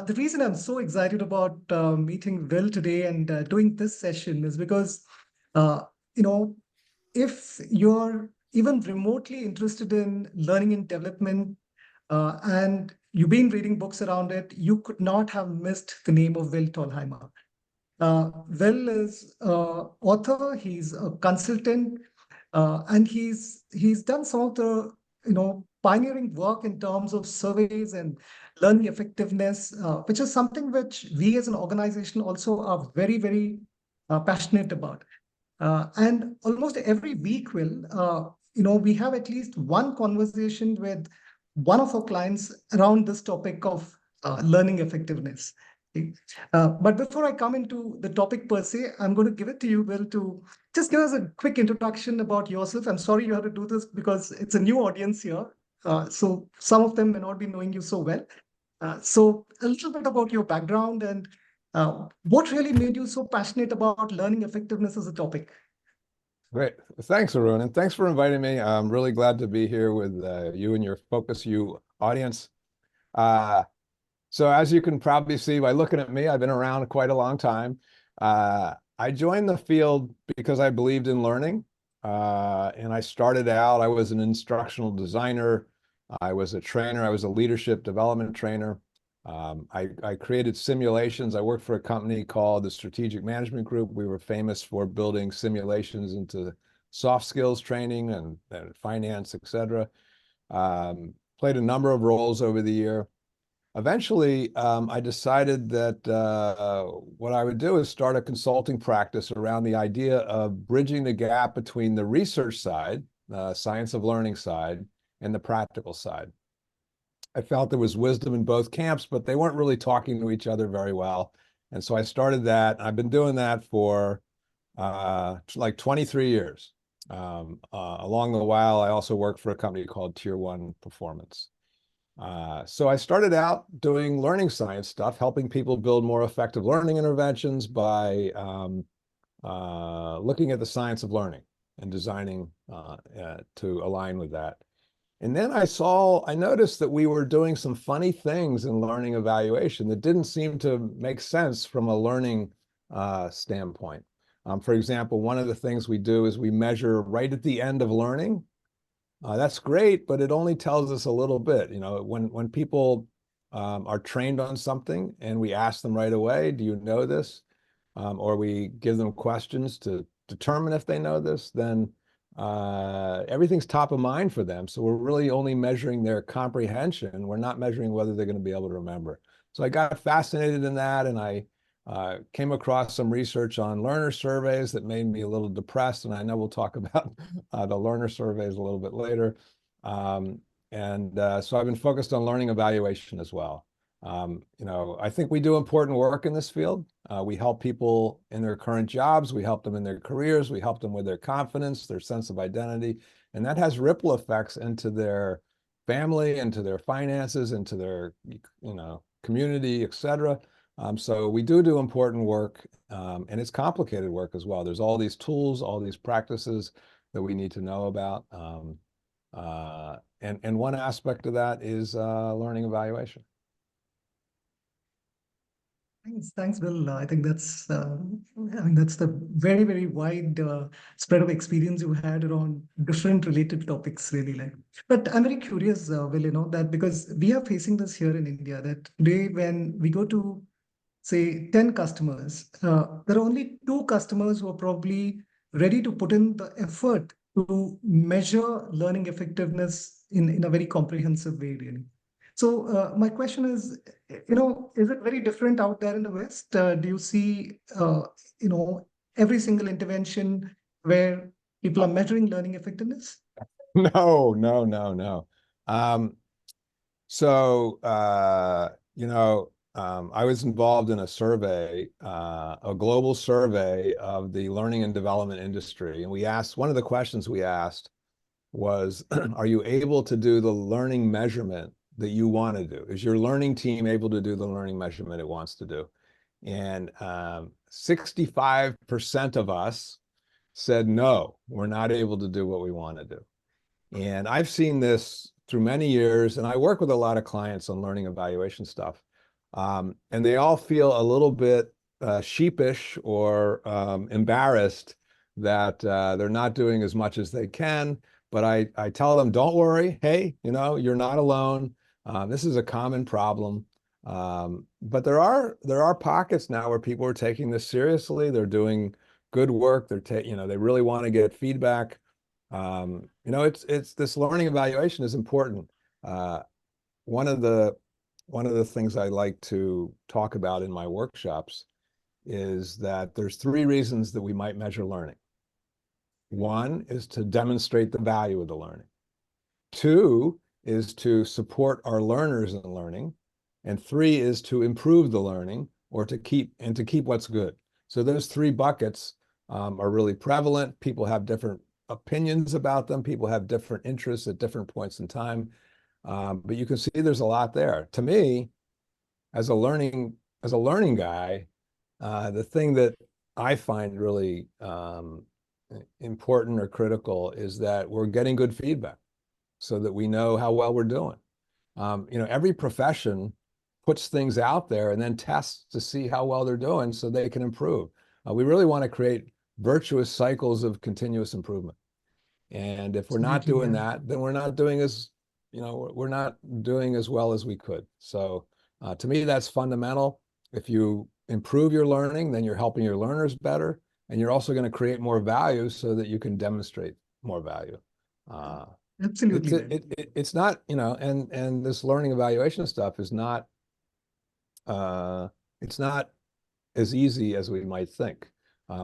the reason I'm so excited about meeting Will today and doing this session is because, uh, you know, if you're even remotely interested in learning and development, and you've been reading books around it, you could not have missed the name of Will Thalheimer. Will is author, he's a consultant, and he's done some of the pioneering work in terms of surveys and learning effectiveness, which is something which we as an organization also are very, very passionate about. And almost every week, we have at least one conversation with one of our clients around this topic of learning effectiveness. Okay. But before I come into the topic per se, I'm going to give it to you, Will, to just give us a quick introduction about yourself. I'm sorry you have to do this because it's a new audience here. So some of them may not be knowing you so well. So a little bit about your background and what really made you so passionate about learning effectiveness as a topic? Great. Thanks, Arun, and thanks for inviting me. I'm really glad to be here with you and your Focus You audience. So as you can probably see by looking at me, I've been around quite a long time. I joined the field because I believed in learning. And I started out, I was an instructional designer. I was a trainer. I was a leadership development trainer. I created simulations. I worked for a company called the Strategic Management Group. We were famous for building simulations into soft skills training and finance, et cetera. Played a number of roles over the year. Eventually, I decided that what I would do is start a consulting practice around the idea of bridging the gap between the research side, science of learning side, and the practical side. I felt there was wisdom in both camps, but they weren't really talking to each other very well. And so I started that. I've been doing that for like 23 years. Along the while, I also worked for a company called Tier 1 Performance. So I started out doing learning science stuff, helping people build more effective learning interventions by looking at the science of learning and designing to align with that. And then I noticed that we were doing some funny things in learning evaluation that didn't seem to make sense from a learning standpoint. For example, one of the things we do is we measure right at the end of learning. That's great, but it only tells us a little bit. You know, when people are trained on something and we ask them right away, do you know this? Or we give them questions to determine if they know this, then everything's top of mind for them. So we're really only measuring their comprehension. We're not measuring whether they're going to be able to remember. So I got fascinated in that, and I came across some research on learner surveys that made me a little depressed. And I know we'll talk about the learner surveys a little bit later. So I've been focused on learning evaluation as well. I think we do important work in this field. We help people in their current jobs. We help them in their careers. We help them with their confidence, their sense of identity. And that has ripple effects into their family, into their finances, into their, community, et cetera. So we do important work, and it's complicated work as well. There's all these tools, all these practices that we need to know about. And one aspect of that is learning evaluation. Thanks, Bill. I think that's the very, very wide spread of experience you had around different related topics, really. But I'm very curious, Will, that because we are facing this here in India, that today when we go to say 10 customers, there are only 2 customers who are probably ready to put in the effort to measure learning effectiveness in a very comprehensive way, really. So my question is, is it very different out there in the West? Do you see, every single intervention where people are measuring learning effectiveness? No. I was involved in a survey, a global survey of the learning and development industry. And one of the questions we asked was, are you able to do the learning measurement that you want to do? Is your learning team able to do the learning measurement it wants to do? And 65% of us said, no, we're not able to do what we want to do. And I've seen this through many years, and I work with a lot of clients on learning evaluation stuff. And they all feel a little bit sheepish or embarrassed that they're not doing as much as they can. But I tell them, don't worry. Hey, you're not alone. This is a common problem. But there are pockets now where people are taking this seriously. They're doing good work. They really want to get feedback. It's this learning evaluation is important. One of the things I like to talk about in my workshops is that there's 3 reasons that we might measure learning. 1 is to demonstrate the value of the learning. 2 is to support our learners in learning. And 3 is to improve the learning or to keep what's good. So those 3 buckets are really prevalent. People have different opinions about them. People have different interests at different points in time. But you can see there's a lot there. To me, as a learning guy, the thing that I find really important or critical is that we're getting good feedback so that we know how well we're doing. Every profession puts things out there and then tests to see how well they're doing so they can improve. We really want to create virtuous cycles of continuous improvement. And if we're not Absolutely, doing yeah. that, then we're not doing as well as we could. So to me, that's fundamental. If you improve your learning, then you're helping your learners better, and you're also going to create more value so that you can demonstrate more value. Absolutely, Will. It's not, and this learning evaluation stuff is not, it's not as easy as we might think.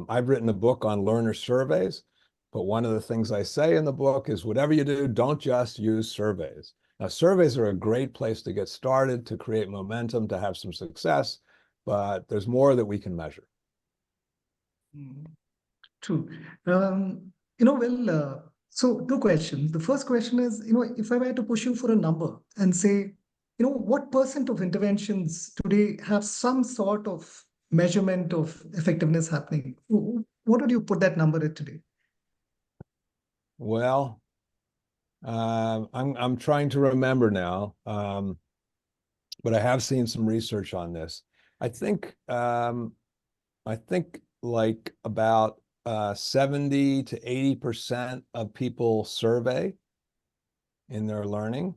I've written a book on learner surveys, but one of the things I say in the book is whatever you do, don't just use surveys. Now, surveys are a great place to get started, to create momentum, to have some success, but there's more that we can measure. Mm, true. Well, so 2 questions. The first question is, if I were to push you for a number and say, what percent of interventions today have some sort of measurement of effectiveness happening? What would you put that number at today? Well, I'm trying to remember now, but I have seen some research on this. I think like about 70 to 80% of people survey in their learning,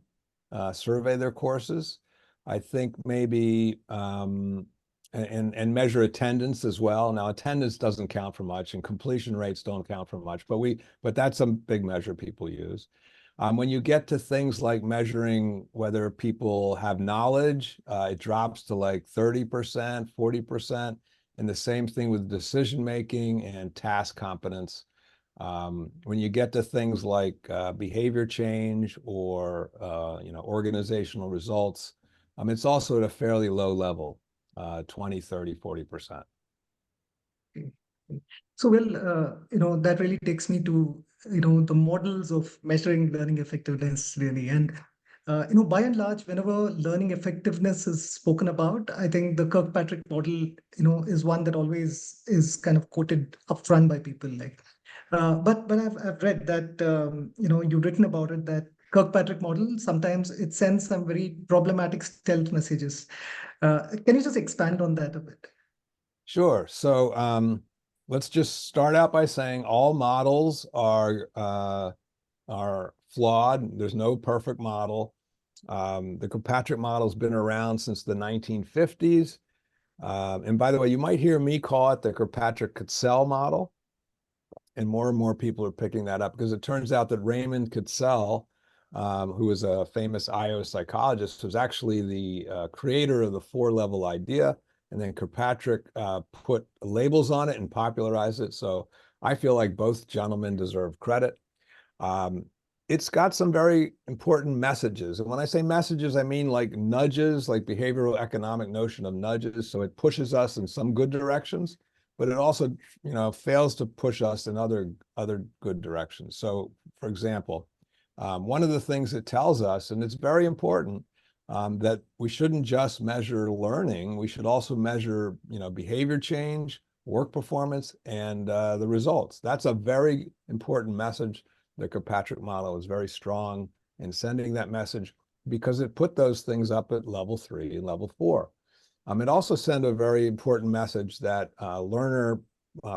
survey their courses. I think maybe and measure attendance as well. Now, attendance doesn't count for much, and completion rates don't count for much, but that's a big measure people use. When you get to things like measuring whether people have knowledge, it drops to like 30%, 40%. And the same thing with decision making and task competence. When you get to things like behavior change or organizational results, it's also at a fairly low level, 20, 30, 40%. Okay. So, well, that really takes me to, the models of measuring learning effectiveness, really. And, by and large, whenever learning effectiveness is spoken about, I think the Kirkpatrick model, is one that always is kind of quoted upfront by people. But I've read that, you've written about it, that Kirkpatrick model, sometimes it sends some very problematic stealth messages. Can you just expand on that a bit? Sure. So let's just start out by saying all models are flawed. There's no perfect model. The Kirkpatrick model has been around since the 1950s. And by the way, you might hear me call it the Kirkpatrick-Cassell model. And more people are picking that up because it turns out that Raymond Cassell, who was a famous IO psychologist, was actually the creator of the 4-level idea. And then Kirkpatrick put labels on it and popularized it. So I feel like both gentlemen deserve credit. It's got some very important messages. And when I say messages, I mean like nudges, like behavioral economic notion of nudges. So it pushes us in some good directions, but it also, fails to push us in other good directions. So, for example, one of the things it tells us, and it's very important, that we shouldn't just measure learning. We should also measure, behavior change, work performance, and the results. That's a very important message. The Kirkpatrick model is very strong in sending that message because it put those things up at level 3 and level 4. It also sent a very important message that learner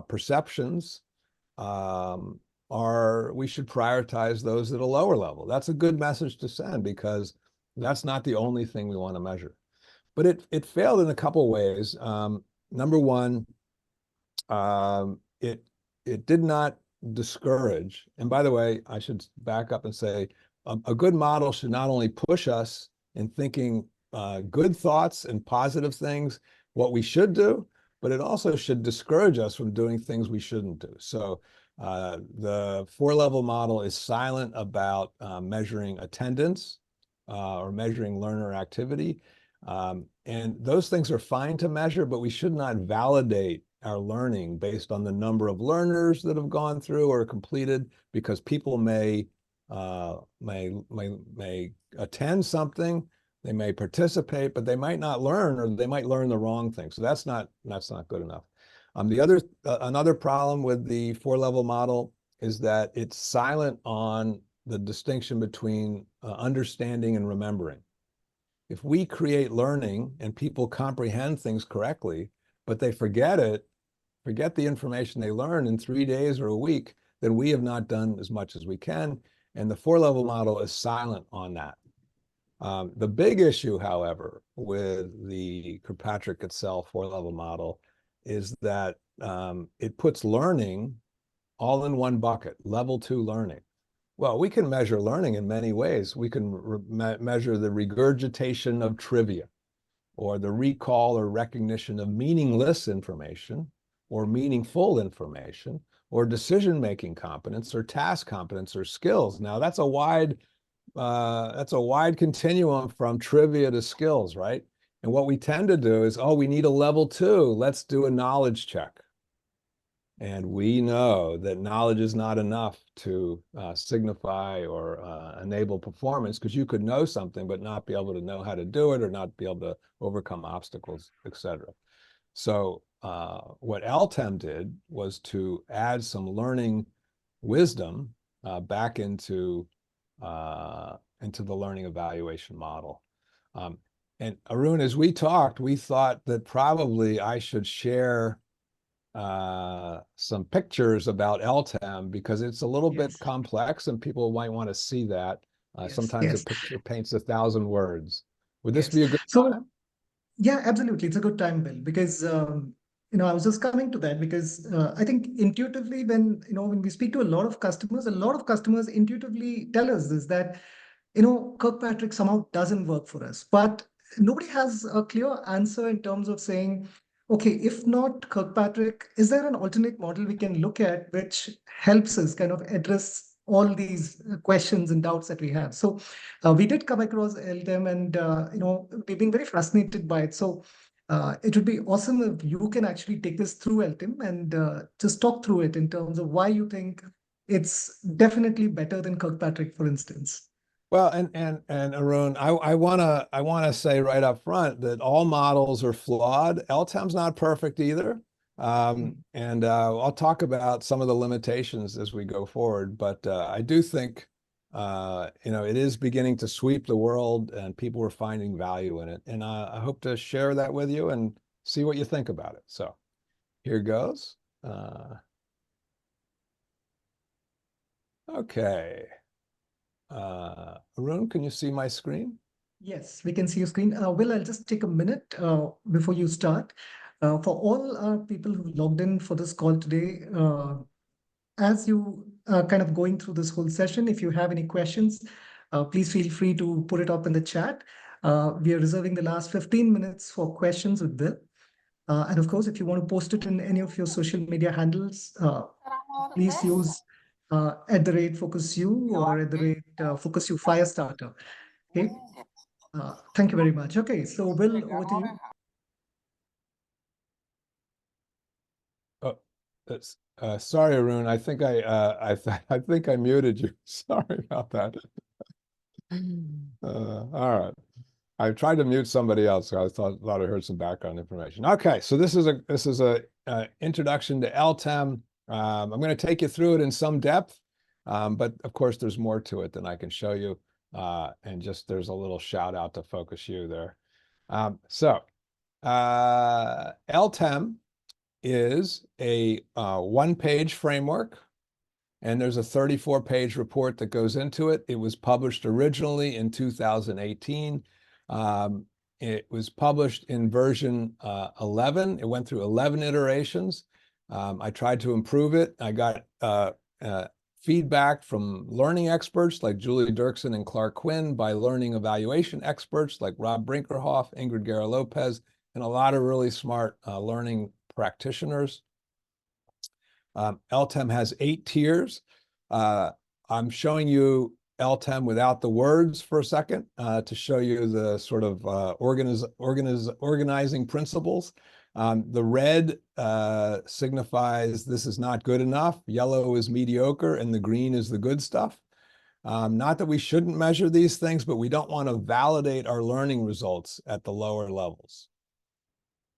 perceptions we should prioritize those at a lower level. That's a good message to send because that's not the only thing we want to measure. But it failed in a couple of ways. Number one, it did not discourage. And by the way, I should back up and say a good model should not only push us in thinking good thoughts and positive things, what we should do, but it also should discourage us from doing things we shouldn't do. So the 4-level model is silent about measuring attendance or measuring learner activity. And those things are fine to measure, but we should not validate our learning based on the number of learners that have gone through or completed, because people may attend something, they may participate, but they might not learn, or they might learn the wrong thing. So that's not good enough. Another problem with the 4-level model is that it's silent on the distinction between understanding and remembering. If we create learning and people comprehend things correctly, but they forget the information they learn in 3 days or a week, then we have not done as much as we can. And the 4-level model is silent on that. The big issue, however, with the Kirkpatrick itself 4-level model is that it puts learning all in one bucket, level 2 learning. Well, we can measure learning in many ways. We can measure the regurgitation of trivia, or the recall or recognition of meaningless information, or meaningful information, or decision-making competence, or task competence, or skills. Now, that's a wide continuum from trivia to skills, right? And what we tend to do is, oh, we need a level 2. Let's do a knowledge check. And we know that knowledge is not enough to signify or enable performance, because you could know something but not be able to know how to do it, or not be able to overcome obstacles, etc. So what LTEM did was to add some learning wisdom back into the learning evaluation model. And Arun, as we talked, we thought that probably I should share some pictures about LTEM, because it's a little bit Yes, complex and people might want to see that. yes, Sometimes a yes, picture paints 1,000 words. Would this yes. be a good So time? yeah, absolutely. It's a good time, Bill, because I was just coming to that because I think intuitively, when we speak to a lot of customers intuitively tell us this, that Kirkpatrick somehow doesn't work for us. But nobody has a clear answer in terms of saying, okay, if not Kirkpatrick, is there an alternate model we can look at which helps us kind of address all these questions and doubts that we have? So we did come across LTEM, and we've been very fascinated by it. So it would be awesome if you can actually take us through LTEM and just talk through it in terms of why you think it's definitely better than Kirkpatrick, for instance. Well, and Arun, I wanna say right up front that all models are flawed. LTEM's not perfect either. Mm. And I'll talk about some of the limitations as we go forward, but I do think it is beginning to sweep the world, and people are finding value in it. And I hope to share that with you and see what you think about it. So here goes. Okay. Arun, can you see my screen? Yes, we can see your screen. Will, I'll just take a minute before you start. For all people who logged in for this call today, as you kind of going through this whole session, if you have any questions, please feel free to put it up in the chat. We are reserving the last 15 minutes for questions with Will. And of course, if you want to post it in any of your social media handles, please use @FocusU or @FocusU Firestarter. Okay. Thank you very much. Okay, so Will, over to you. Oh, sorry, Arun. I think I think I muted you. Sorry about that. All right. I tried to mute somebody else, so I thought I heard some background information. Okay, so this is a introduction to LTEM. I'm going to take you through it in some depth, but of course there's more to it than I can show you. And just there's a little shout out to Focus U there. So LTEM is a one-page framework, and there's a 34-page report that goes into it. It was published originally in 2018. It was published in version 11. It went through 11 iterations. I tried to improve it. I got feedback from learning experts like Julie Dirksen and Clark Quinn, by learning evaluation experts like Rob Brinkerhoff, Ingrid Guerra-Lopez, and a lot of really smart learning practitioners. LTEM has 8 tiers. I'm showing you LTEM without the words for a second to show you the sort of organizing principles. The red signifies this is not good enough, yellow is mediocre, and the green is the good stuff. Not that we shouldn't measure these things, but we don't want to validate our learning results at the lower levels.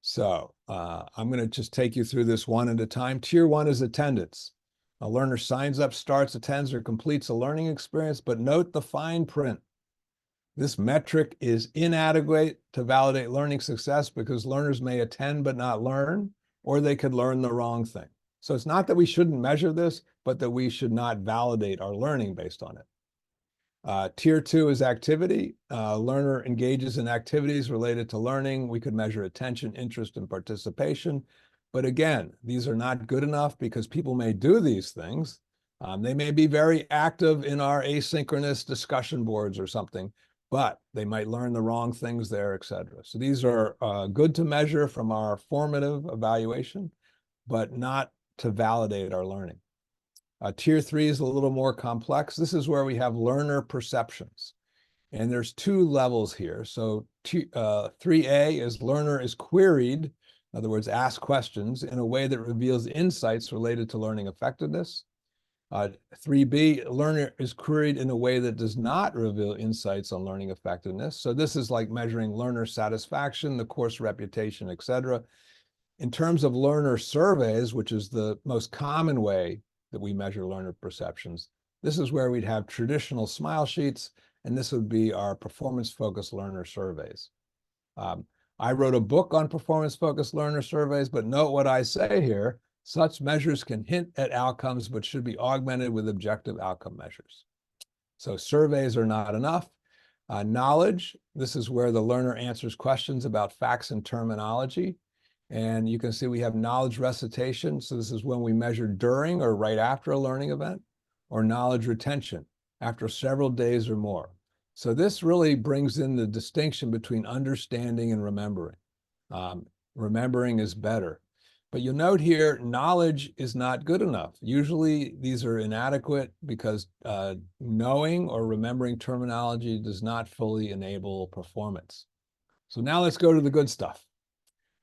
So I'm going to just take you through this one at a time. Tier 1 is attendance. A learner signs up, starts, attends, or completes a learning experience, but note the fine print. This metric is inadequate to validate learning success because learners may attend but not learn, or they could learn the wrong thing. So it's not that we shouldn't measure this, but that we should not validate our learning based on it. Tier 2 is activity. Learner engages in activities related to learning. We could measure attention, interest, and participation. But again, these are not good enough because people may do these things. They may be very active in our asynchronous discussion boards or something, but they might learn the wrong things there, et cetera. So these are good to measure from our formative evaluation, but not to validate our learning. Tier 3 is a little more complex. This is where we have learner perceptions. And there's 2 levels here. So 3A is learner is queried, in other words, ask questions in a way that reveals insights related to learning effectiveness. 3B, learner is queried in a way that does not reveal insights on learning effectiveness. So this is like measuring learner satisfaction, the course reputation, et cetera. In terms of learner surveys, which is the most common way that we measure learner perceptions, this is where we'd have traditional smile sheets, and this would be our performance-focused learner surveys. I wrote a book on performance-focused learner surveys, but note what I say here. Such measures can hint at outcomes, but should be augmented with objective outcome measures. So surveys are not enough. Knowledge, this is where the learner answers questions about facts and terminology. And you can see we have knowledge recitation. So this is when we measure during or right after a learning event, or knowledge retention after several days or more. So this really brings in the distinction between understanding and remembering. Remembering is better. But you'll note here, knowledge is not good enough. Usually these are inadequate because knowing or remembering terminology does not fully enable performance. So now let's go to the good stuff.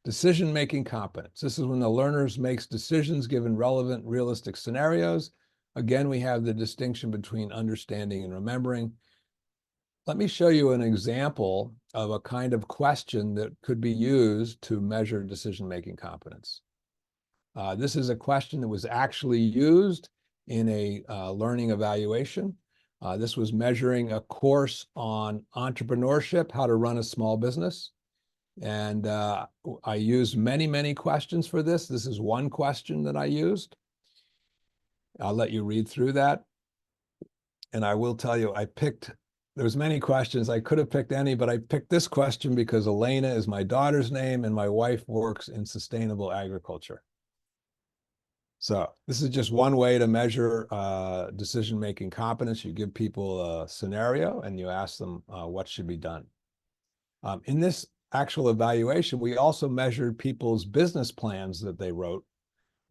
Decision-making competence. This is when the learner makes decisions given relevant, realistic scenarios. Again, we have the distinction between understanding and remembering. Let me show you an example of a kind of question that could be used to measure decision-making competence. This is a question that was actually used in a learning evaluation. This was measuring a course on entrepreneurship, how to run a small business. And I used many, many questions for this. This is one question that I used. I'll let you read through that. And I will tell you, there's many questions. I could have picked any, but I picked this question because Elena is my daughter's name and my wife works in sustainable agriculture. So this is just one way to measure decision-making competence. You give people a scenario and you ask them what should be done. In this actual evaluation, we also measured people's business plans that they wrote,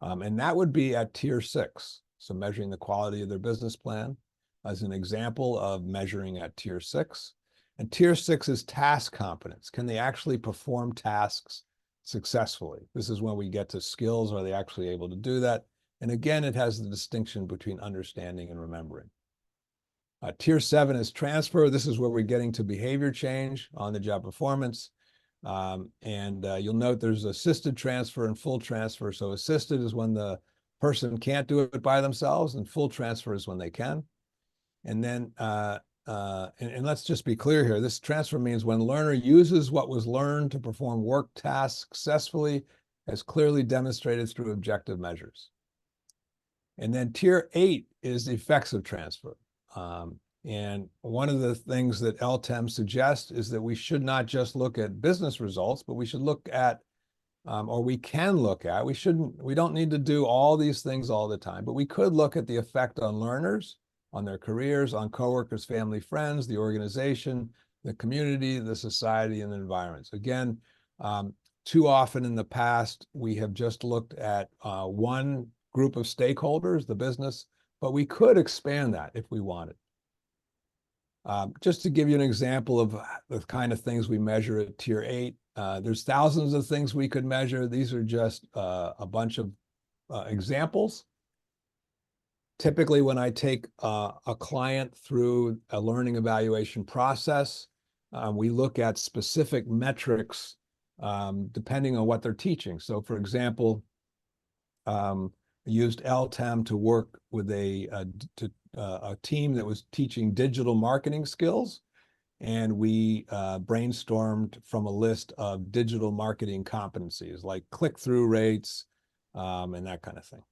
and that would be at tier 6. So measuring the quality of their business plan as an example of measuring at tier 6. And tier 6 is task competence. Can they actually perform tasks successfully? This is when we get to skills. Are they actually able to do that? And again, it has the distinction between understanding and remembering. Tier 7 is transfer. This is where we're getting to behavior change, on-the-job performance. You'll note there's assisted transfer and full transfer. So assisted is when the person can't do it by themselves, and full transfer is when they can. And then and let's just be clear here, this transfer means when learner uses what was learned to perform work tasks successfully, as clearly demonstrated through objective measures. And then tier 8 is the effects of transfer. And one of the things that LTEM suggests is that we should not just look at business results, but we should look at, or we can look at, we don't need to do all these things all the time, but we could look at the effect on learners, on their careers, on coworkers, family, friends, the organization, the community, the society, and the environments. Again, too often in the past, we have just looked at one group of stakeholders, the business, but we could expand that if we wanted. Just to give you an example of the kind of things we measure at tier 8, there's thousands of things we could measure. These are just a bunch of examples. Typically, when I take a client through a learning evaluation process, we look at specific metrics depending on what they're teaching. So for example, I used LTEM to work with a team that was teaching digital marketing skills. And we brainstormed from a list of digital marketing competencies like click-through rates and that kind of thing.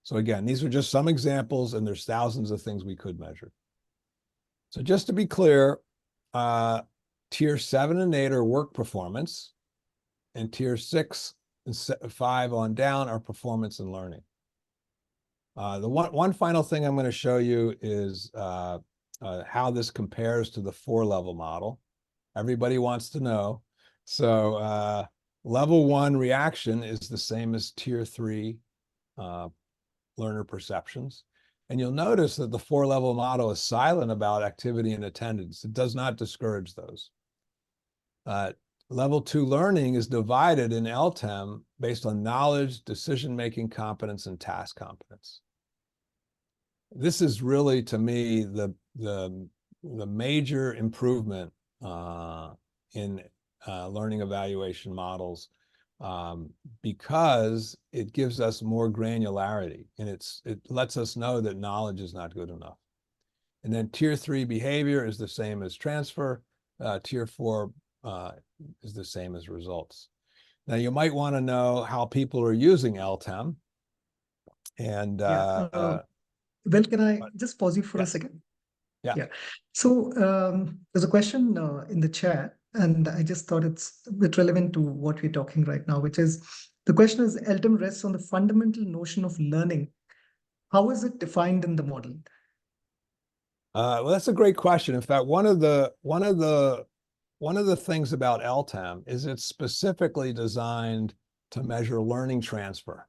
So again, these are just some examples, and there's thousands of things we could measure. So just to be clear, tier 7 and 8 are work performance, and tier 6 and 5 on down are performance and learning. The one final thing I'm going to show you is how this compares to the 4-level model. Everybody wants to know. So level 1 reaction is the same as tier 3 learner perceptions. And you'll notice that the 4-level model is silent about activity and attendance. It does not discourage those. Level 2 learning is divided in LTEM based on knowledge, decision-making competence, and task competence. This is really, to me, the major improvement in learning evaluation models because it gives us more granularity, and it lets us know that knowledge is not good enough. And then tier 3 behavior is the same as transfer. Tier 4 is the same as results. Now, you might want to know how people are using LTEM. And Well, can I just pause you for a second? Yeah. So there's a question in the chat, and I just thought it's a bit relevant to what we're talking right now, which is the question is, LTEM rests on the fundamental notion of learning. How is it defined in the model? Well, that's a great question. In fact, one of the things about LTEM is it's specifically designed to measure learning transfer.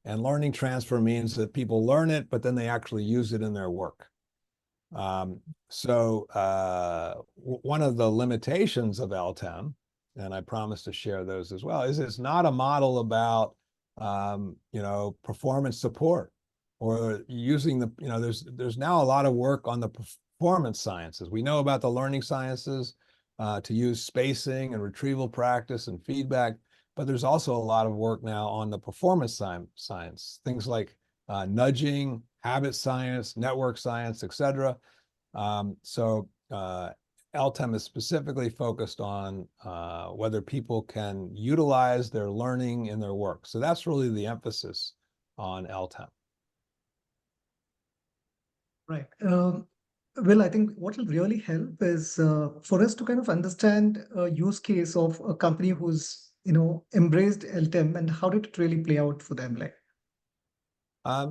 And learning transfer means that people learn it, but then they actually use it in their work. So one of the limitations of LTEM, and I promise to share those as well, is it's not a model about performance support or using the, there's now a lot of work on the performance sciences. We know about the learning sciences to use spacing and retrieval practice and feedback, but there's also a lot of work now on the performance science, things like nudging, habit science, network science, etc. So LTEM is specifically focused on whether people can utilize their learning in their work. So that's really the emphasis on LTEM. Right. Well, I think what will really help is for us to kind of understand a use case of a company who's embraced LTEM and how did it really play out for them, like.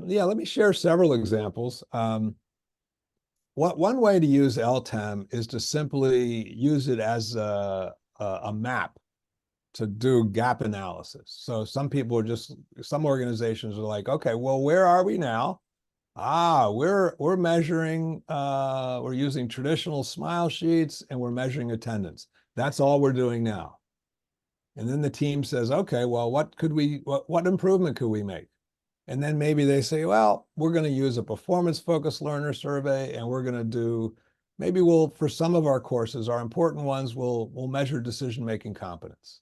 Yeah, let me share several examples. One way to use LTEM is to simply use it as a map to do gap analysis. So some organizations are like, okay, well, where are we now? We're measuring, we're using traditional smile sheets and we're measuring attendance. That's all we're doing now. And then the team says, okay, well, what improvement could we make? And then maybe they say, well, we're going to use a performance-focused learner survey, and we're going to do, maybe for some of our courses, our important ones, we'll measure decision-making competence.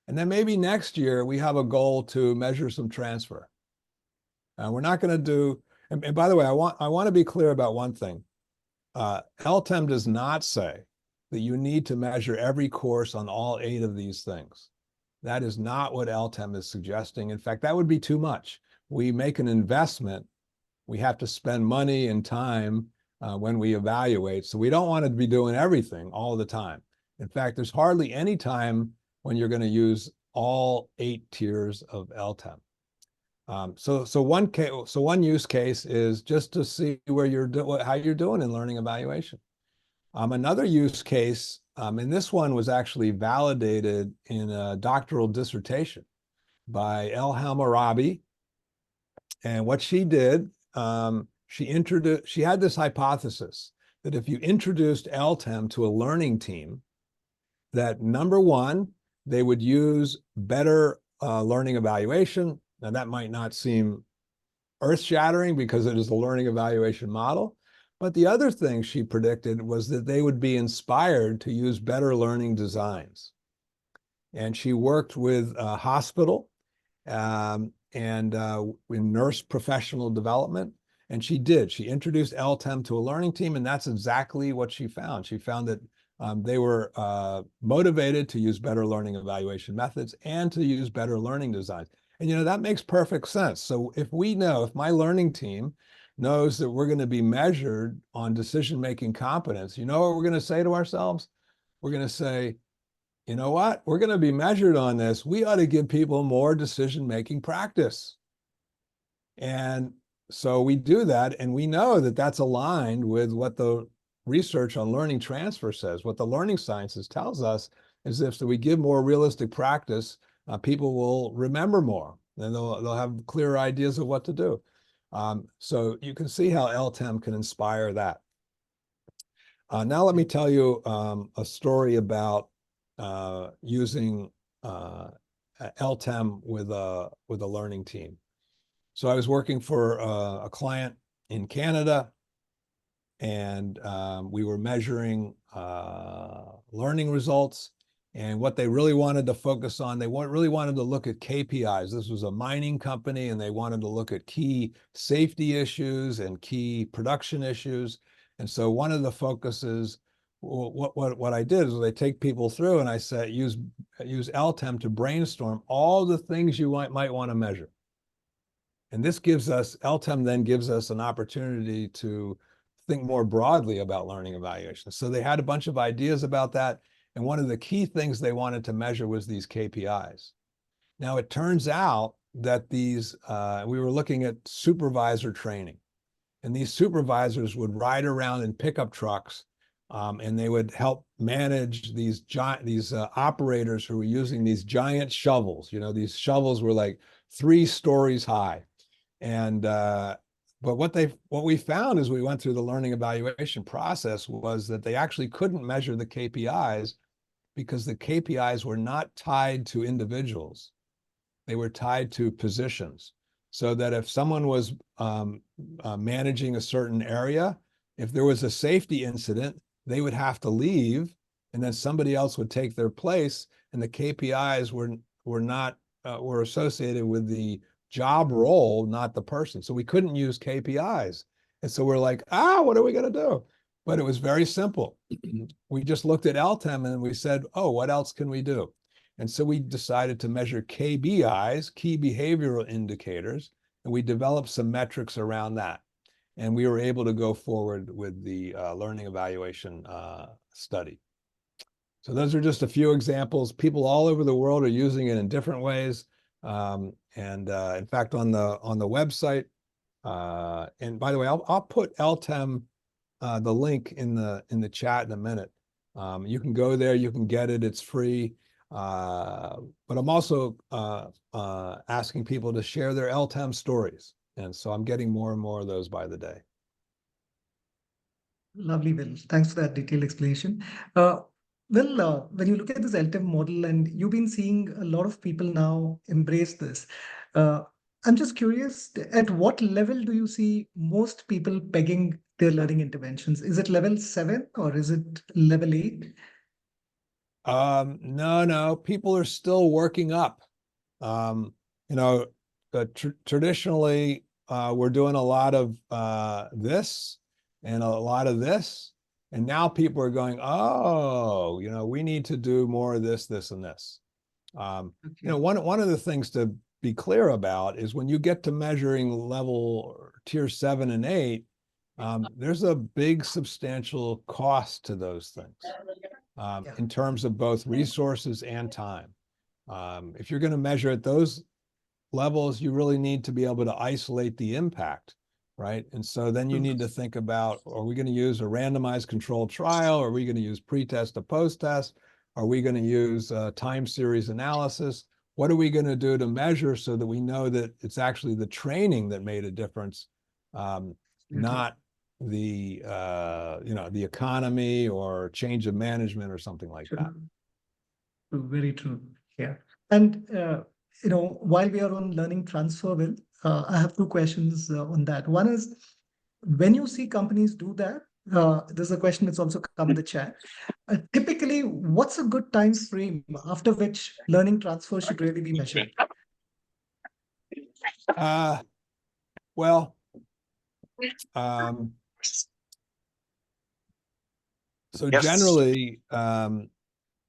And then maybe next year we have a goal to measure some transfer. We're not going to do, and by the way, I want to be clear about one thing. LTEM does not say that you need to measure every course on all 8 of these things. That is not what LTEM is suggesting. In fact, that would be too much. We make an investment. We have to spend money and time when we evaluate. So we don't want to be doing everything all the time. In fact, there's hardly any time when you're going to use all 8 tiers of LTEM. So one use case is just to see how you're doing in learning evaluation. Another use case, and this one was actually validated in a doctoral dissertation by El Hammurabi. And what she did, she had this hypothesis that if you introduced LTEM to a learning team, that number one, they would use better learning evaluation. Now that might not seem earth-shattering because it is a learning evaluation model, but the other thing she predicted was that they would be inspired to use better learning designs. And she worked with a hospital and in nurse professional development. And she introduced LTEM to a learning team, and that's exactly what she found. She found that they were motivated to use better learning evaluation methods and to use better learning designs. And, that makes perfect sense. So if my learning team knows that we're going to be measured on decision-making competence, you know what we're going to say to ourselves? We're going to say, you know what? We're going to be measured on this. We ought to give people more decision-making practice. And so we do that, and we know that that's aligned with what the research on learning transfer says. What the learning sciences tells us is if we give more realistic practice, people will remember more, and they'll have clearer ideas of what to do. So you can see how LTEM can inspire that. Now let me tell you a story about using LTEM with a learning team. So I was working for a client in Canada, and we were measuring learning results. And what they really wanted to focus on, they really wanted to look at KPIs. This was a mining company, and they wanted to look at key safety issues and key production issues. And so one of the focuses, what I did is I take people through and I said, use LTEM to brainstorm all the things you might want to measure. And LTEM then gives us an opportunity to think more broadly about learning evaluation. So they had a bunch of ideas about that. And one of the key things they wanted to measure was these KPIs. Now, it turns out that we were looking at supervisor training. And these supervisors would ride around in pickup trucks, and they would help manage these operators who were using these giant shovels. These shovels were like 3 stories high. And but what we found as we went through the learning evaluation process was that they actually couldn't measure the KPIs because the KPIs were not tied to individuals. They were tied to positions. So that if someone was managing a certain area, if there was a safety incident, they would have to leave, and then somebody else would take their place, and the KPIs were associated with the job role, not the person. So we couldn't use KPIs. And so we're like, what are we going to do? But it was very simple. We just looked at LTEM and we said, what else can we do? And so we decided to measure KBIs, key behavioral indicators, and we developed some metrics around that. And we were able to go forward with the learning evaluation study. So those are just a few examples. People all over the world are using it in different ways. In fact, on the website, and by the way, I'll put LTEM the link in the chat in a minute. You can go there, you can get it, it's free. But I'm also asking people to share their LTEM stories. And so I'm getting more and more of those by the day. Lovely, Will. Thanks for that detailed explanation. Will, when you look at this LTEM model, and you've been seeing a lot of people now embrace this, I'm just curious, at what level do you see most people pegging their learning interventions? Is it level 7 or is it level 8? No, people are still working up. Traditionally, we're doing a lot of this. and a lot of this. And now people are going, oh, we need to do more of this, this, and this. Okay. One of the things to be clear about is when you get to measuring level tier 7 and 8, there's a big substantial cost to those things in terms of both resources and time. If you're going to measure at those levels, you really need to be able to isolate the impact, right? And so then you need to think about, are we going to use a randomized controlled trial? Are we going to use pre-test to post-test? Are we going to use time series analysis? What are we going to do to measure so that we know that it's actually the training that made a difference, not the the economy or change of management or something like that. Very true. Yeah. And while we are on learning transfer, Will, I have two questions on that. One is, when you see companies do that, there's a question that's also come in the chat. Typically, what's a good time frame after which learning transfer should really be measured? Well, so generally,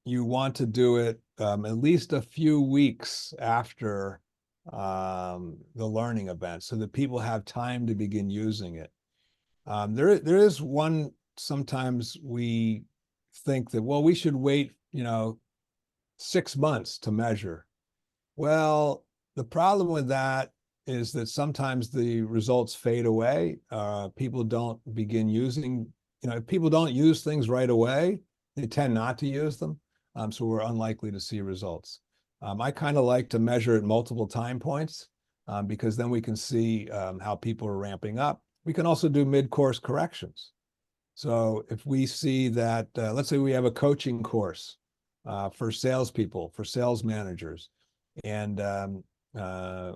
you want to do it at least a few weeks after the learning event so that people have time to begin using it. There is one, sometimes we think that, well, we should wait, 6 months to measure. Well, the problem with that is that sometimes the results fade away. People don't begin using, if people don't use things right away, they tend not to use them. So we're unlikely to see results. I kind of like to measure at multiple time points because then we can see how people are ramping up. We can also do mid-course corrections. So if we see that, let's say we have a coaching course for salespeople, for sales managers, and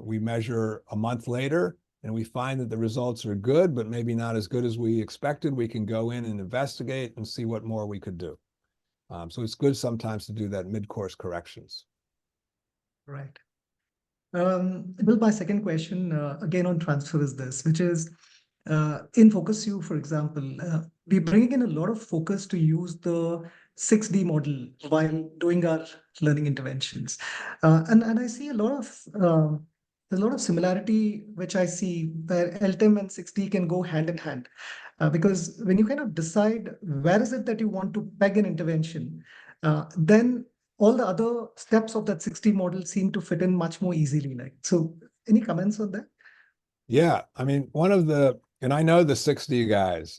we measure a month later and we find that the results are good, but maybe not as good as we expected, we can go in and investigate and see what more we could do. So it's good sometimes to do that mid-course corrections. Right. Well, my second question, again on transfer, is this, which is, in Focus U, for example, we're bringing in a lot of focus to use the 6D model while doing our learning interventions. And I see a lot of similarity, which I see where LTEM and 6D can go hand in hand. Because when you kind of decide where is it that you want to peg an intervention, then all the other steps of that 6D model seem to fit in much more easily. So any comments on that? Yeah, I mean, and I know the 6D guys.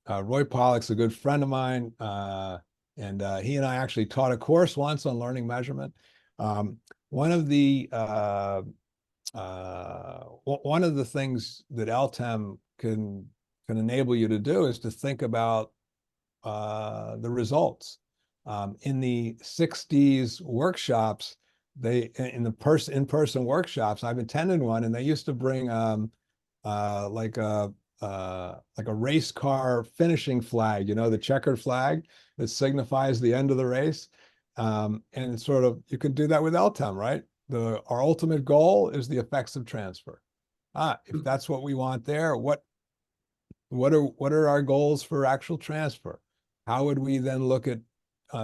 Roy Pollack's a good friend of mine, and he and I actually taught a course once on learning measurement. One of the things that LTEM can enable you to do is to think about the results. In the 6Ds workshops, in person workshops, I've attended one, and they used to bring like a race car finishing flag, the checkered flag that signifies the end of the race. And sort of, you can do that with LTEM, right? Our ultimate goal is the effects of transfer. If that's what we want there, what are our goals for actual transfer? How would we then look at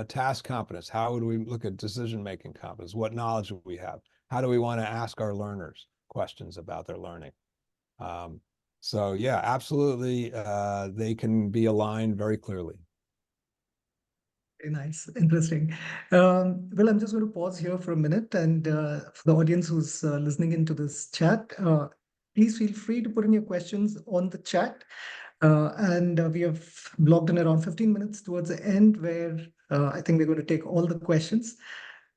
task competence? How would we look at decision-making competence? What knowledge do we have? How do we want to ask our learners questions about their learning? So yeah, absolutely, they can be aligned very clearly. Very nice, interesting. Well, I'm just going to pause here for a minute, and for the audience who's listening into this chat, please feel free to put in your questions on the chat. And we have logged in around 15 minutes towards the end, where I think we're going to take all the questions.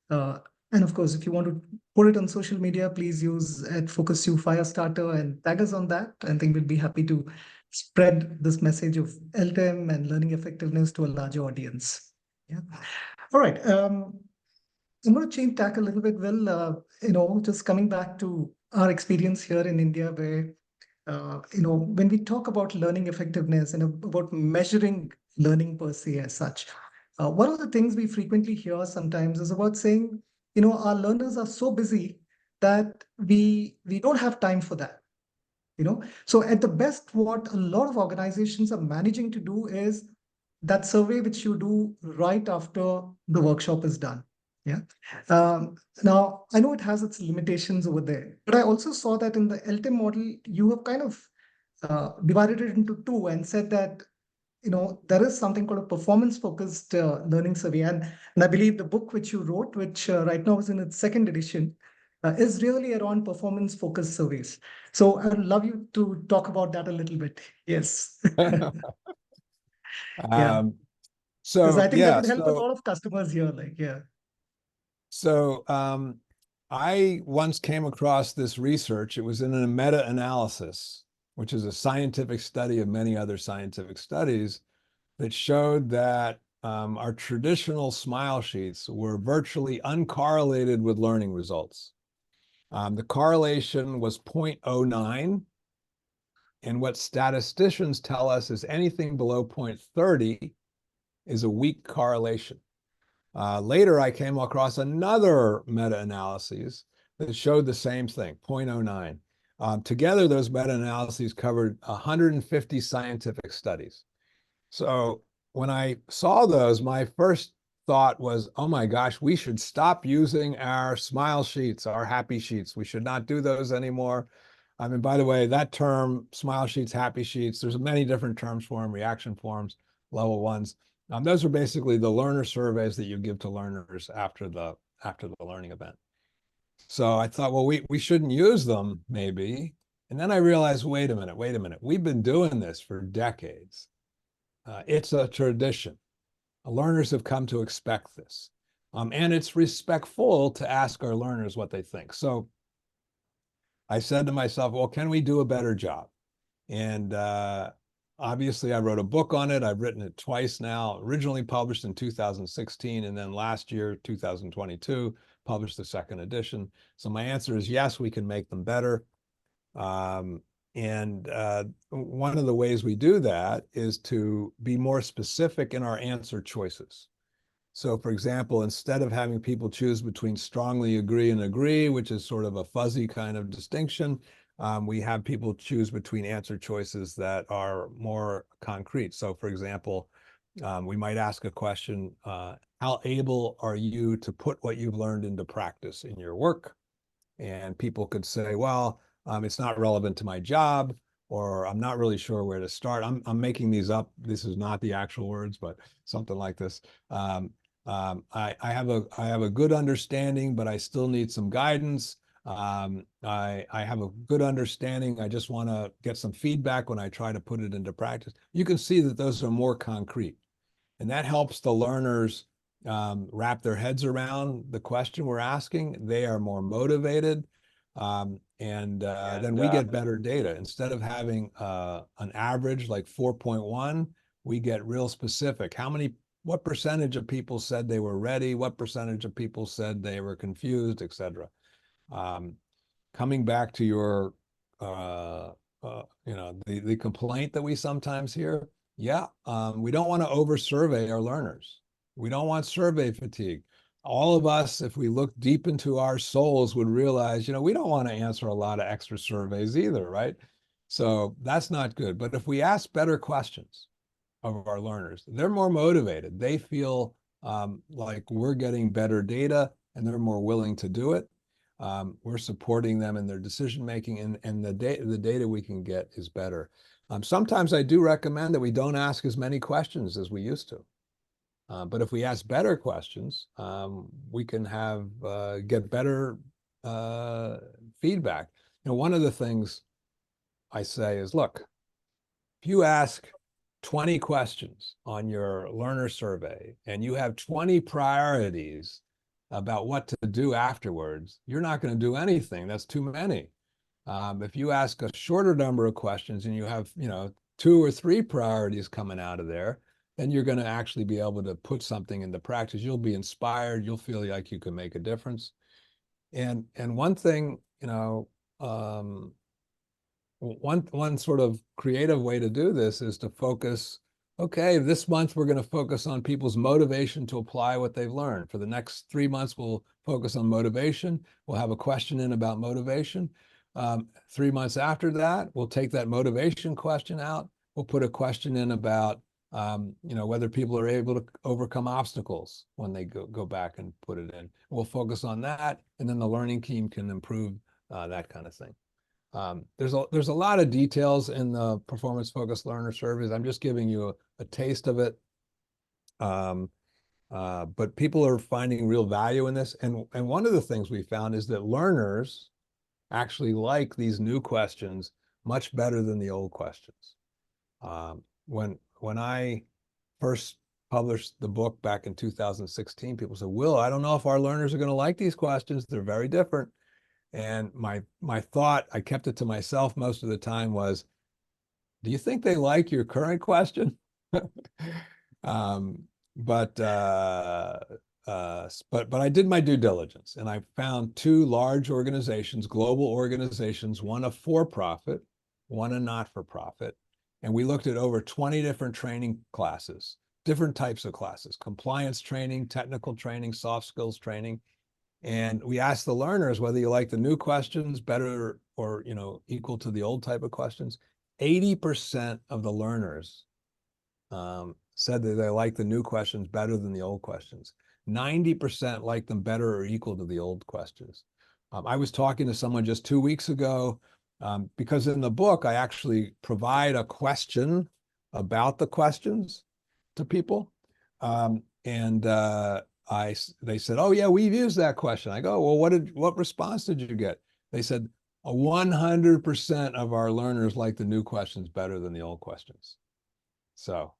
And of course, if you want to put it on social media, please use @FocusU Firestarter and tag us on that. I think we'll be happy to spread this message of LTEM and learning effectiveness to a larger audience. Yeah. All right. I'm going to change tack a little bit, Will. Just coming back to our experience here in India, where when we talk about learning effectiveness and about measuring learning per se as such, one of the things we frequently hear sometimes is about saying, our learners are so busy that we don't have time for that. So at the best, what a lot of organizations are managing to do is that survey which you do right after the workshop is done. Yeah. Now, I know it has its limitations over there, but I also saw that in the LTEM model, you have kind of divided it into two and said that there is something called a performance focused learning survey, and I believe the book which you wrote, which right now is in its second edition, is really around performance focused surveys. So I'd love you to talk about that a little bit. Yes. Yeah, Um, because I so think that yeah, would help a so lot of customers here, like, yeah. so I once came across this research. It was in a meta-analysis, which is a scientific study of many other scientific studies that showed that our traditional smile sheets were virtually uncorrelated with learning results. The correlation was 0.09, and what statisticians tell us is anything below 0.30 is a weak correlation. Later, I came across another meta-analysis that showed the same thing, 0.09. Together, those meta-analyses covered 150 scientific studies. So when I saw those, my first thought was, oh my gosh, we should stop using our smile sheets, our happy sheets. We should not do those anymore. I mean, by the way, that term, smile sheets, happy sheets, there's many different terms for them, reaction forms, level ones. Those are basically the learner surveys that you give to learners after the learning event. So I thought, well, we shouldn't use them, maybe. And then I realized, wait a minute. We've been doing this for decades. It's a tradition. Learners have come to expect this. And it's respectful to ask our learners what they think. So I said to myself, well, can we do a better job? And obviously, I wrote a book on it. I've written it twice now, originally published in 2016, and then last year, 2022, published the second edition. So my answer is yes, we can make them better. And one of the ways we do that is to be more specific in our answer choices. So for example, instead of having people choose between strongly agree and agree, which is sort of a fuzzy kind of distinction, we have people choose between answer choices that are more concrete. So for example, we might ask a question, how able are you to put what you've learned into practice in your work? And people could say, well, it's not relevant to my job, or I'm not really sure where to start. I'm making these up. This is not the actual words, but something like this. I have a good understanding, but I still need some guidance. I have a good understanding. I just want to get some feedback when I try to put it into practice. You can see that those are more concrete, and that helps the learners wrap their heads around the question we're asking. They are more motivated, and then we get better data. Instead of having an average like 4.1, we get real specific. What percentage of people said they were ready? What percentage of people said they were confused, et cetera. Coming back to your, the complaint that we sometimes hear, yeah, we don't want to over survey our learners. We don't want survey fatigue. All of us, if we look deep into our souls, would realize, we don't want to answer a lot of extra surveys either, right? So that's not good. But if we ask better questions of our learners, they're more motivated. They feel like we're getting better data, and they're more willing to do it. We're supporting them in their decision making, and the data we can get is better. Sometimes I do recommend that we don't ask as many questions as we used to. But if we ask better questions, we can get better feedback. One of the things I say is, look, if you ask 20 questions on your learner survey and you have 20 priorities about what to do afterwards, you're not going to do anything. That's too many. If you ask a shorter number of questions and you have, 2 or 3 priorities coming out of there, then you're going to actually be able to put something into practice. You'll be inspired. You'll feel like you can make a difference. And one thing, one sort of creative way to do this is to focus. Okay, this month we're going to focus on people's motivation to apply what they've learned. For the next 3 months, we'll focus on motivation. We'll have a question in about motivation. 3 months after that, we'll take that motivation question out. We'll put a question in about whether people are able to overcome obstacles when they go back and put it in. We'll focus on that, and then the learning team can improve that kind of thing. There's a lot of details in the performance-focused learner surveys. I'm just giving you a taste of it. But people are finding real value in this. And one of the things we found is that learners actually like these new questions much better than the old questions. When I first published the book back in 2016, people said, Will, I don't know if our learners are going to like these questions. They're very different. And my thought, I kept it to myself most of the time, was, do you think they like your current question? But I did my due diligence, and I found two large organizations, global organizations, one a for-profit, one a not-for-profit. And we looked at over 20 different training classes, different types of classes, compliance training, technical training, soft skills training. And we asked the learners whether you like the new questions better or equal to the old type of questions. 80% of the learners said that they like the new questions better than the old questions. 90% like them better or equal to the old questions. I was talking to someone just 2 weeks ago, because in the book, I actually provide a question about the questions to people. They said, oh yeah, we've used that question. I go, well, what response did you get? They said 100% of our learners like the new questions better than the old questions. So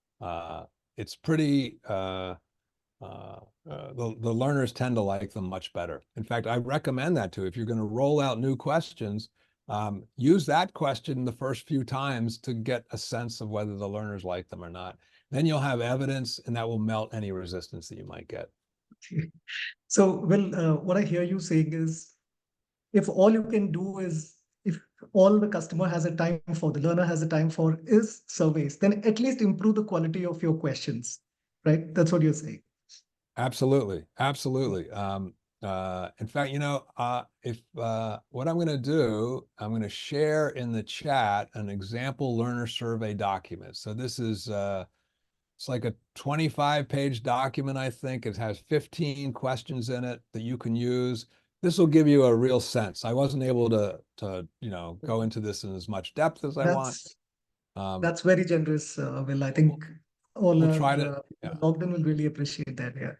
it's pretty, the learners tend to like them much better. In fact, I recommend that too. If you're going to roll out new questions, use that question the first few times to get a sense of whether the learners like them or not. Then you'll have evidence, and that will melt any resistance that you might get. So, Will, what I hear you saying is, if all you can do is, if all the customer has a time for, the learner has a time for, is surveys, then at least improve the quality of your questions, right? That's what you're saying. Absolutely, absolutely. In fact, if what I'm going to do, I'm going to share in the chat an example learner survey document. So this is it's like a 25-page document, I think. It has 15 questions in it that you can use. This will give you a real sense. I wasn't able to go into this in as much depth as I want. That's very generous, Will. I think all we'll our try to, logged in will really appreciate that. Yeah.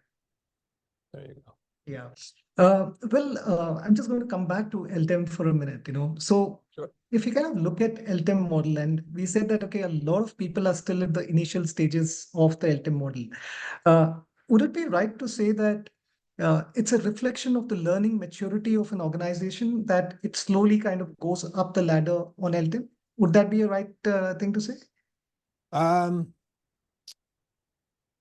There you go. Yeah. I'm just going to come back to LTEM for a minute, So Sure. if you kind of look at LTEM model, and we said that, okay, a lot of people are still at the initial stages of the LTEM model. Would it be right to say that it's a reflection of the learning maturity of an organization that it slowly kind of goes up the ladder on LTEM? Would that be a right thing to say?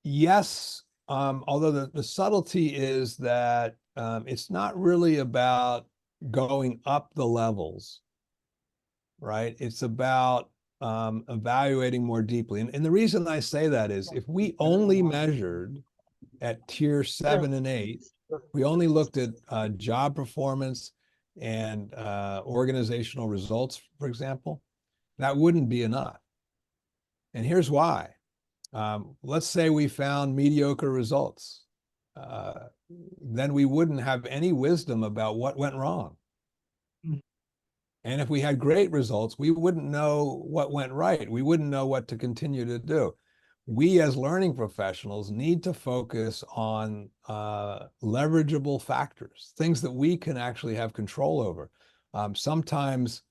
Yes, although the subtlety is that it's not really about going up the levels, right? It's about evaluating more deeply. And the reason I say that is if we only measured at tier 7 and 8, we only looked at job performance and organizational results, for example, that wouldn't be enough. And here's why. Let's say we found mediocre results. Then we wouldn't have any wisdom about what went wrong. And if we had great results, we wouldn't know what went right. We wouldn't know what to continue to do. We as learning professionals need to focus on leverageable factors, things that we can actually have control over. Sometimes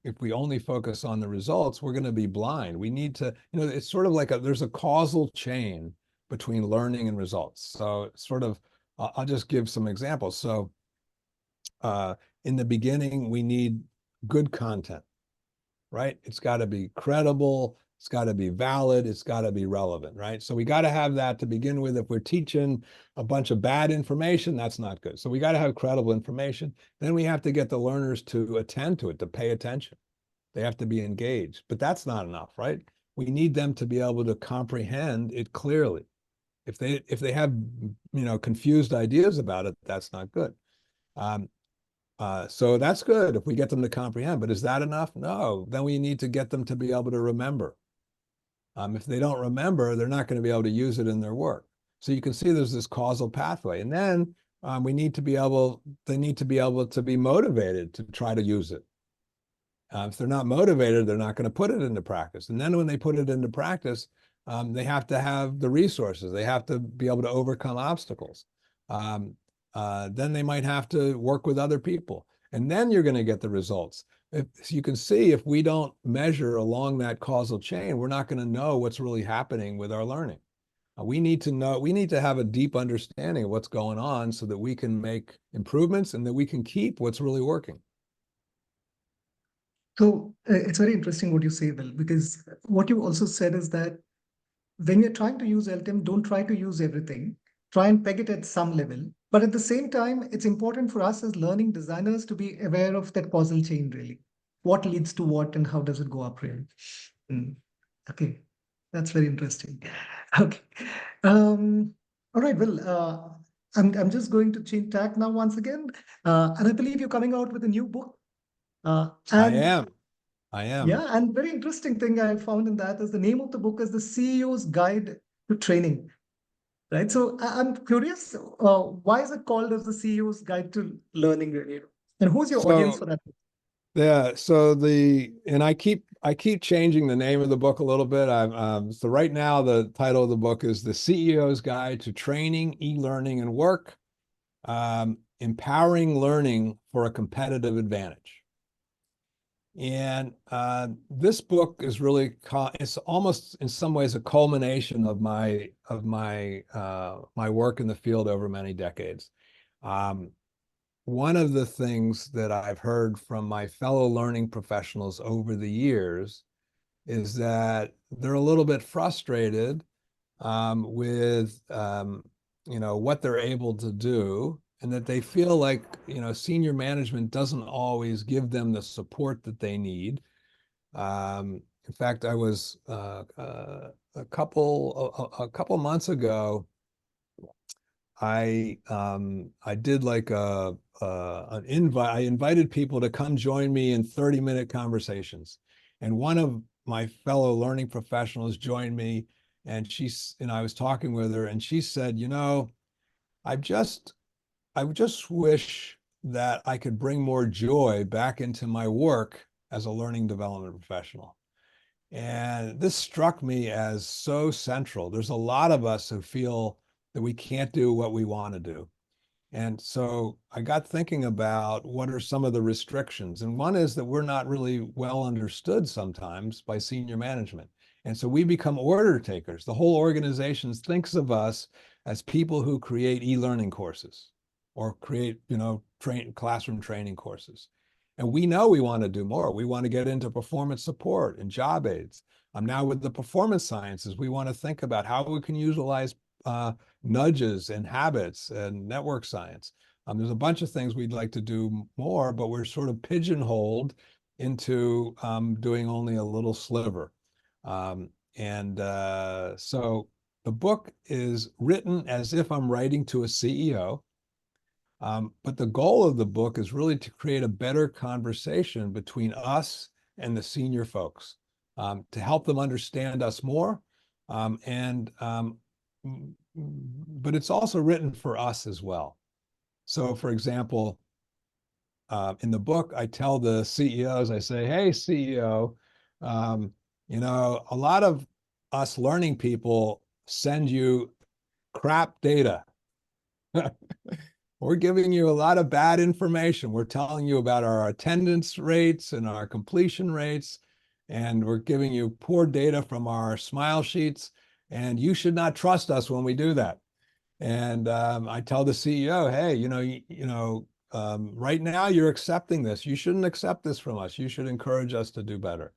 if we only focus on the results, we're going to be blind. We need to, it's sort of like there's a causal chain between learning and results. So sort of, I'll just give some examples. So in the beginning, we need good content, right? It's got to be credible. It's got to be valid. It's got to be relevant, right? So we got to have that to begin with. If we're teaching a bunch of bad information, that's not good. So we got to have credible information. Then we have to get the learners to attend to it, to pay attention. They have to be engaged, but that's not enough, right? We need them to be able to comprehend it clearly. If they have, confused ideas about it, that's not good. So that's good if we get them to comprehend, but is that enough? No, then we need to get them to be able to remember. If they don't remember, they're not going to be able to use it in their work. So you can see there's this causal pathway. And then they need to be able to be motivated to try to use it. If they're not motivated, they're not going to put it into practice. And then when they put it into practice, they have to have the resources. They have to be able to overcome obstacles. Then they might have to work with other people. And then you're going to get the results. So you can see if we don't measure along that causal chain, we're not going to know what's really happening with our learning. We need to have a deep understanding of what's going on so that we can make improvements and that we can keep what's really working. So it's very interesting what you say, Will, because what you also said is that when you're trying to use LTEM, don't try to use everything. Try and peg it at some level. But at the same time, it's important for us as learning designers to be aware of that causal chain, really. What leads to what and how does it go up, really? Okay, that's very interesting. Okay. All right, Well, I'm just going to change tack now once again. And I believe you're coming out with a new book. I And am. yeah, and very interesting thing I found in that is the name of the book is The CEO's Guide to Training, right? So I'm curious, why is it called as the CEO's Guide to Learning, really? And who's your audience So for that? yeah, and I keep changing the name of the book a little bit. So right now the title of the book is The CEO's Guide to Training, E-Learning, and Work, Empowering Learning for a Competitive Advantage. And this book is really it's almost in some ways a culmination of my work in the field over many decades. One of the things that I've heard from my fellow learning professionals over the years is that they're a little bit frustrated with what they're able to do, and that they feel like senior management doesn't always give them the support that they need. In fact, I was a couple months ago, I did like an invite. I invited people to come join me in 30-minute conversations, and one of my fellow learning professionals joined me, and I was talking with her, and she said, I just wish that I could bring more joy back into my work as a learning development professional. And this struck me as so central. There's a lot of us who feel that we can't do what we want to do. And so I got thinking about what are some of the restrictions. And one is that we're not really well understood sometimes by senior management. And so we become order takers. The whole organization thinks of us as people who create e-learning courses or create, classroom training courses. And we know we want to do more. We want to get into performance support and job aids. Now with the performance sciences, we want to think about how we can utilize nudges and habits and network science. There's a bunch of things we'd like to do more, but we're sort of pigeonholed into doing only a little sliver. So the book is written as if I'm writing to a CEO. But the goal of the book is really to create a better conversation between us and the senior folks, to help them understand us more. But it's also written for us as well. So, for example, in the book, I tell the CEOs, I say, hey, CEO, a lot of us learning people send you crap data. We're giving you a lot of bad information. We're telling you about our attendance rates and our completion rates, and we're giving you poor data from our smile sheets, and you should not trust us when we do that. And I tell the CEO, hey, right now you're accepting this. You shouldn't accept this from us. You should encourage us to do better.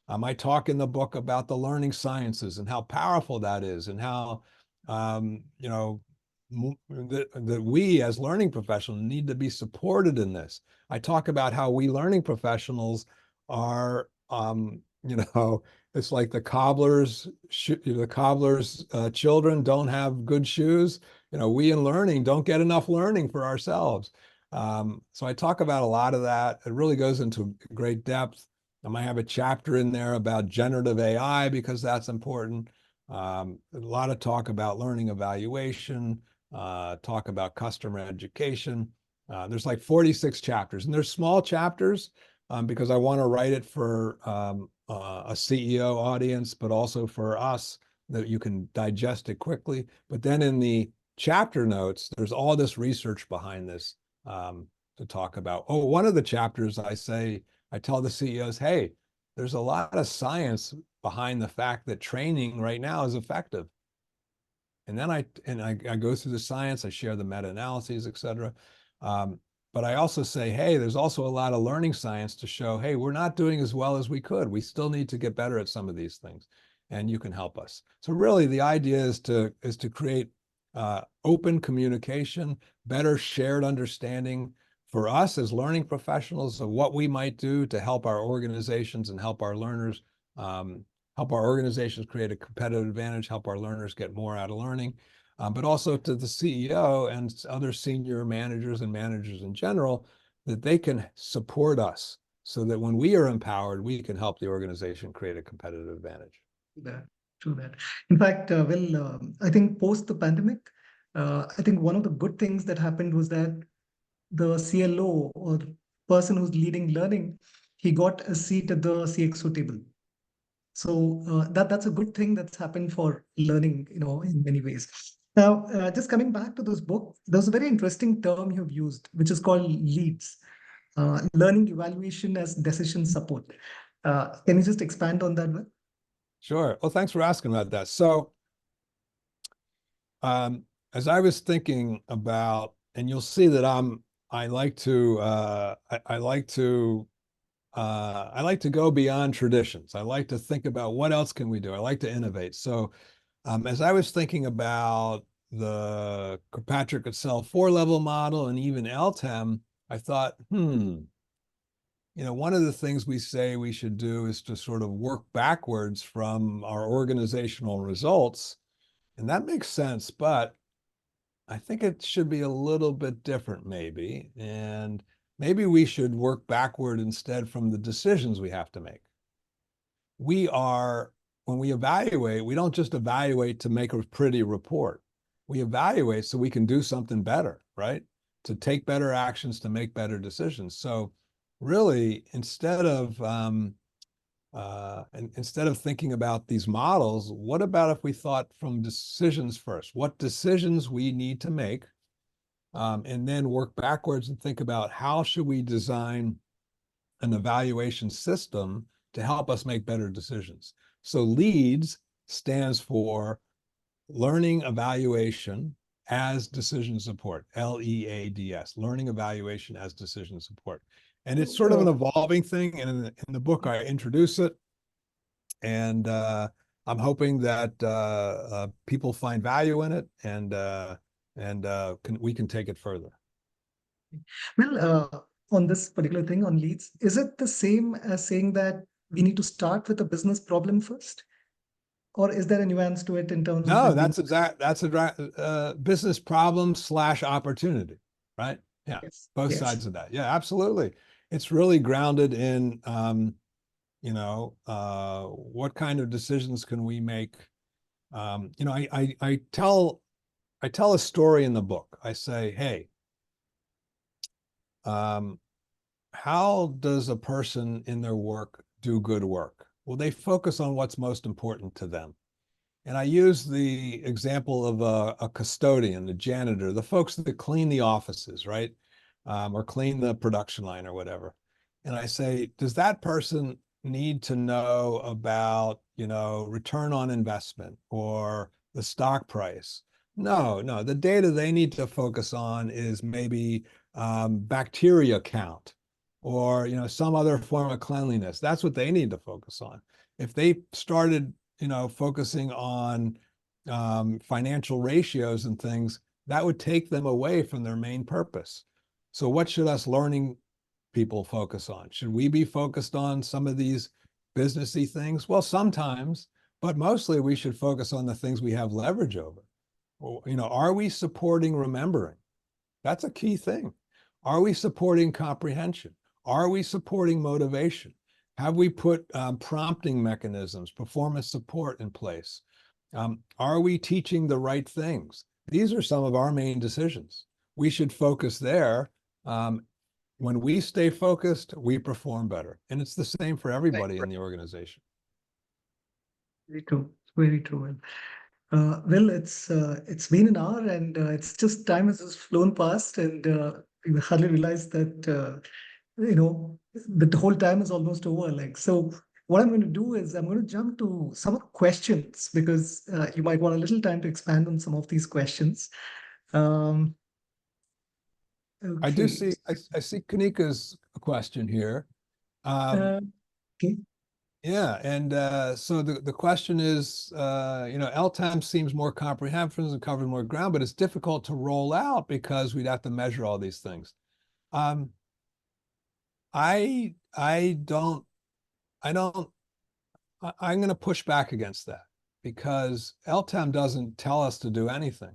I talk in the book about the learning sciences and how powerful that is, and how that we as learning professionals need to be supported in this. I talk about how we learning professionals are, it's like the cobbler's children don't have good shoes. We in learning don't get enough learning for ourselves. So I talk about a lot of that. It really goes into great depth. I might have a chapter in there about generative AI because that's important. A lot of talk about learning evaluation, talk about customer education. There's like 46 chapters, and there's small chapters because I want to write it for a CEO audience, but also for us that you can digest it quickly. But then in the chapter notes, there's all this research behind this to talk about. Oh, one of the chapters I tell the CEOs, hey, there's a lot of science behind the fact that training right now is effective. And then I go through the science, I share the meta-analyses, et cetera. But I also say, hey, there's also a lot of learning science to show, hey, we're not doing as well as we could. We still need to get better at some of these things, and you can help us. So really, the idea is to create open communication, better shared understanding for us as learning professionals of what we might do to help our organizations and help our learners, help our organizations create a competitive advantage, help our learners get more out of learning. But also to the CEO and other senior managers and managers in general, that they can support us so that when we are empowered, we can help the organization create a competitive advantage. That, true that. In fact, I think post the pandemic, I think one of the good things that happened was that the CLO or person who's leading learning, he got a seat at the CXO table. So that's a good thing that's happened for learning, in many ways. Now, just coming back to this book, there's a very interesting term you've used, which is called leads, learning evaluation as decision support. Can you just expand on that one? Sure. Well, thanks for asking about that. So, as I was thinking about, and you'll see that I like to go beyond traditions. I like to think about what else can we do. I like to innovate. So, as I was thinking about the Kirkpatrick itself 4-level model and even LTEM, I thought, one of the things we say we should do is to sort of work backwards from our organizational results. And that makes sense, but I think it should be a little bit different maybe. And maybe we should work backward instead from the decisions we have to make. When we evaluate, we don't just evaluate to make a pretty report. We evaluate so we can do something better, right? To take better actions, to make better decisions. So really, instead of thinking about these models, what about if we thought from decisions first? What decisions we need to make, and then work backwards and think about how should we design an evaluation system to help us make better decisions. So LEADS stands for Learning Evaluation as Decision Support, LEADS, Learning Evaluation as Decision Support. And it's sort of an evolving thing. And in the book, I introduce it. And I'm hoping that people find value in it, and we can take it further. Well, on this particular thing on leads, is it the same as saying that we need to start with a business problem first? Or is there a nuance to it in terms of? No, that's a business problem / opportunity, right? Yeah, Yes. both sides of that. Yeah, absolutely. It's really grounded in, what kind of decisions can we make? I tell a story in the book. I say, hey, how does a person in their work do good work? Well, they focus on what's most important to them. And I use the example of a custodian, the janitor, the folks that clean the offices, right? Or clean the production line or whatever. And I say, does that person need to know about, return on investment or the stock price? No. The data they need to focus on is maybe bacteria count or, some other form of cleanliness. That's what they need to focus on. If they started focusing on financial ratios and things, that would take them away from their main purpose. So what should us learning people focus on? Should we be focused on some of these businessy things? Well, sometimes, but mostly we should focus on the things we have leverage over. Are we supporting remembering? That's a key thing. Are we supporting comprehension? Are we supporting motivation? Have we put prompting mechanisms, performance support in place? Are we teaching the right things? These are some of our main decisions. We should focus there. When we stay focused, we perform better. And it's the same for everybody in the organization. Very true. Very true. Well, it's been an hour, and it's just time has just flown past, and we hardly realized that the whole time is almost over. Like, so what I'm going to do is I'm going to jump to some of the questions because you might want a little time to expand on some of these questions. Um, I do okay. see, I see Kanika's question here. Uh, okay. Yeah, and so the question is, LTEM seems more comprehensive and covers more ground, but it's difficult to roll out because we'd have to measure all these things. Um, I I don't I don't I'm going to push back against that because LTEM doesn't tell us to do anything.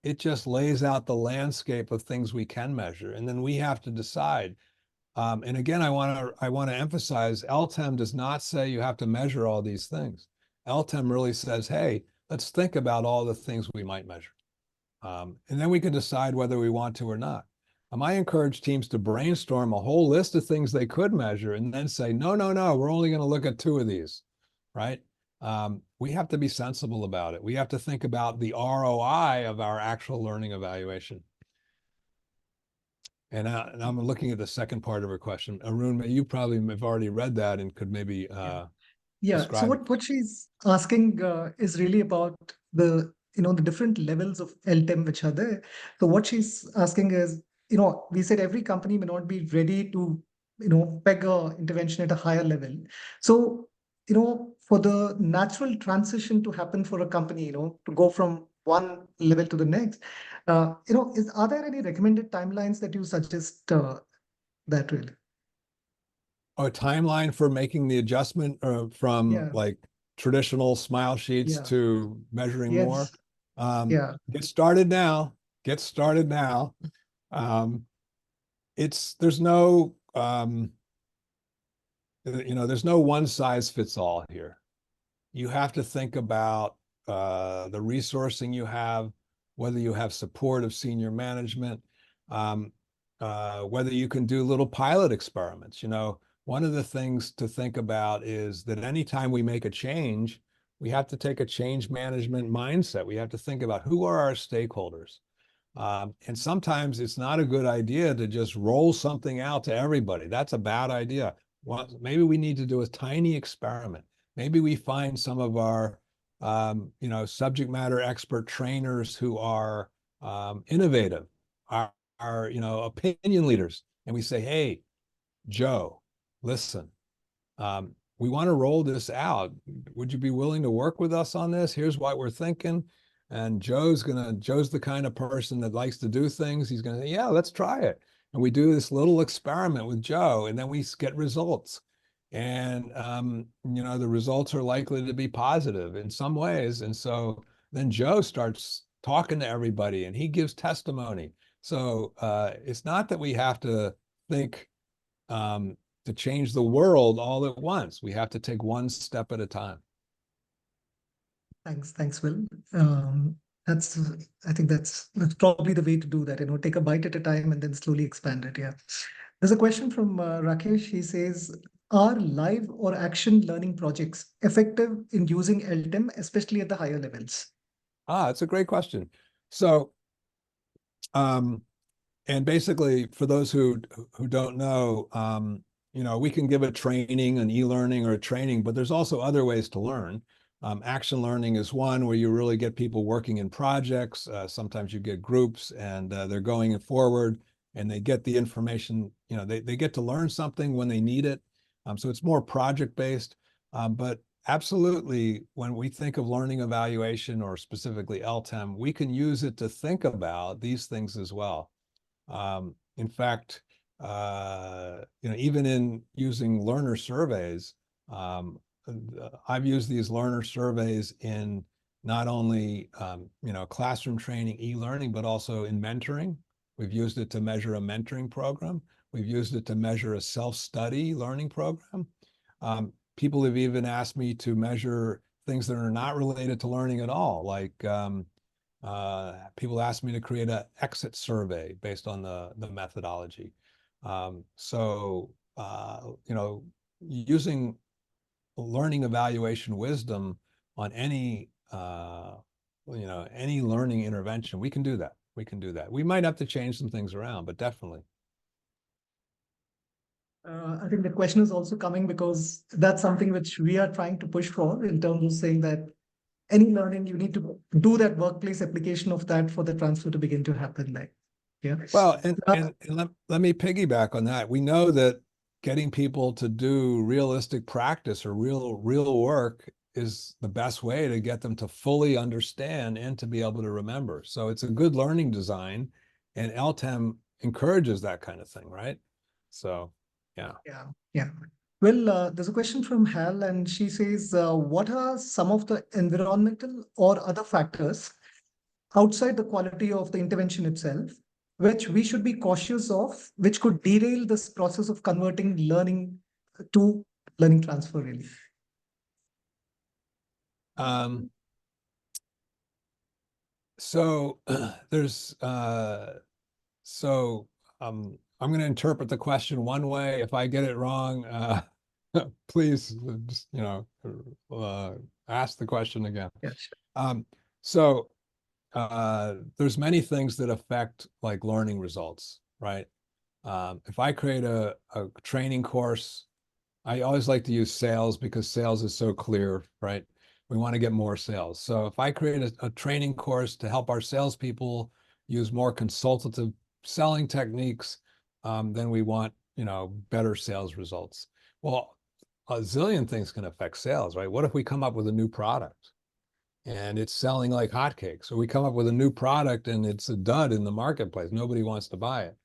It just lays out the landscape of things we can measure, and then we have to decide. And again, I want to emphasize LTEM does not say you have to measure all these things. LTEM really says, hey, let's think about all the things we might measure. And then we can decide whether we want to or not. I encourage teams to brainstorm a whole list of things they could measure and then say, no, no, no, we're only going to look at 2 of these, right? We have to be sensible about it. We have to think about the ROI of our actual learning evaluation. And I'm looking at the second part of her question. Arun, you probably have already read that and could maybe Yeah. So describe it. what she's asking is really about the different levels of LTEM which are there. So what she's asking is, we said every company may not be ready to, peg a intervention at a higher level. So, for the natural transition to happen for a company, to go from one level to the next, are there any recommended timelines that you suggest that really? A timeline for making the adjustment from Yeah. like traditional smile sheets Yeah. to measuring more. Yes. Yeah. Get started now. Get started now. Um, there's no there's no one size fits all here. You have to think about the resourcing you have, whether you have support of senior management, um, whether you can do little pilot experiments. One of the things to think about is that anytime we make a change, we have to take a change management mindset. We have to think about who are our stakeholders. And sometimes it's not a good idea to just roll something out to everybody. That's a bad idea. Well, maybe we need to do a tiny experiment. Maybe we find some of our, subject matter expert trainers who are innovative, are opinion leaders, and we say, "Hey, Joe, listen, we want to roll this out. Would you be willing to work with us on this? Here's what we're thinking." And Joe's the kind of person that likes to do things. He's gonna say, "Yeah, let's try it." And we do this little experiment with Joe, and then we get results. And the results are likely to be positive in some ways. And so then Joe starts talking to everybody and he gives testimony. So it's not that we have to think to change the world all at once. We have to take one step at a time. Thanks, Will. Um, that's I think that's probably the way to do that. Take a bite at a time and then slowly expand it. Yeah. There's a question from Rakesh. He says, "Are live or action learning projects effective in using LTEM, especially at the higher levels?" That's a great question. So, and basically, for those who don't know, we can give a training, an e-learning or a training, but there's also other ways to learn. Action learning is one where you really get people working in projects. Sometimes you get groups and they're going forward and they get the information, they get to learn something when they need it. So it's more project-based. But absolutely, when we think of learning evaluation or specifically LTEM, we can use it to think about these things as well. In fact, even in using learner surveys, I've used these learner surveys in not only classroom training, e-learning, but also in mentoring. We've used it to measure a mentoring program. We've used it to measure a self-study learning program. People have even asked me to measure things that are not related to learning at all, like people asked me to create an exit survey based on the methodology. Using learning evaluation wisdom on any any learning intervention, we can do that. We can do that. We might have to change some things around, but definitely. I think the question is also coming because that's something which we are trying to push for in terms of saying that any learning, you need to do that workplace application of that for the transfer to begin to happen. Like, yeah. Well, and let me piggyback on that. We know that getting people to do realistic practice or real work is the best way to get them to fully understand and to be able to remember. So it's a good learning design, and LTEM encourages that kind of thing, right? So, yeah. Yeah. Well, there's a question from Hal, and she says, what are some of the environmental or other factors outside the quality of the intervention itself, which we should be cautious of, which could derail this process of converting learning to learning transfer, really? So there's I'm going to interpret the question one way. If I get it wrong, please just ask the question again. Yeah, So there's many things that affect like learning results, right? If I create a training course, I always like to use sales because sales is so clear, right? We want to get more sales. So if I create a training course to help our salespeople use more consultative selling techniques, then we want, better sales results. Well, a zillion things can affect sales, right? What if we come up with a new product and it's selling like hotcakes? Or we come up with a new product and it's a dud in the marketplace. Nobody wants to buy it.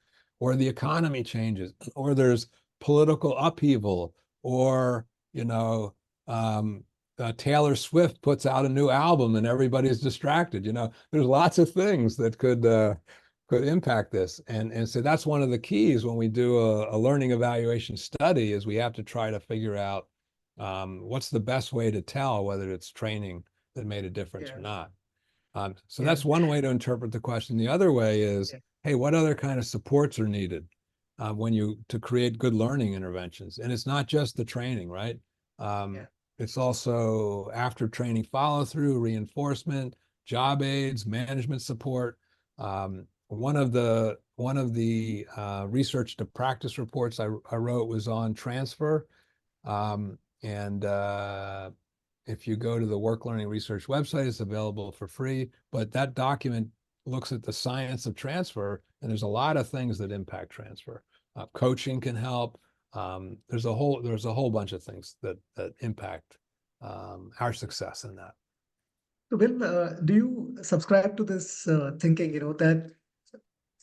Or the economy changes, or there's political upheaval, or, Taylor Swift puts out a new album and everybody's distracted. There's lots of things that could impact this. And so that's one of the keys when we do a learning evaluation study is we have to try to figure out what's the best way to tell whether it's training that made a difference or not. So that's one way to interpret the question. The other way is, hey, what other kind of supports are needed to create good learning interventions? And it's not just the training, right? It's also after training follow through, reinforcement, job aids, management support. One of the research to practice reports I wrote was on transfer. And if you go to the Work Learning Research website, it's available for free. But that document looks at the science of transfer, and there's a lot of things that impact transfer. Coaching can help. There's a whole bunch of things that impact our success in that. So, Will, do you subscribe to this thinking, that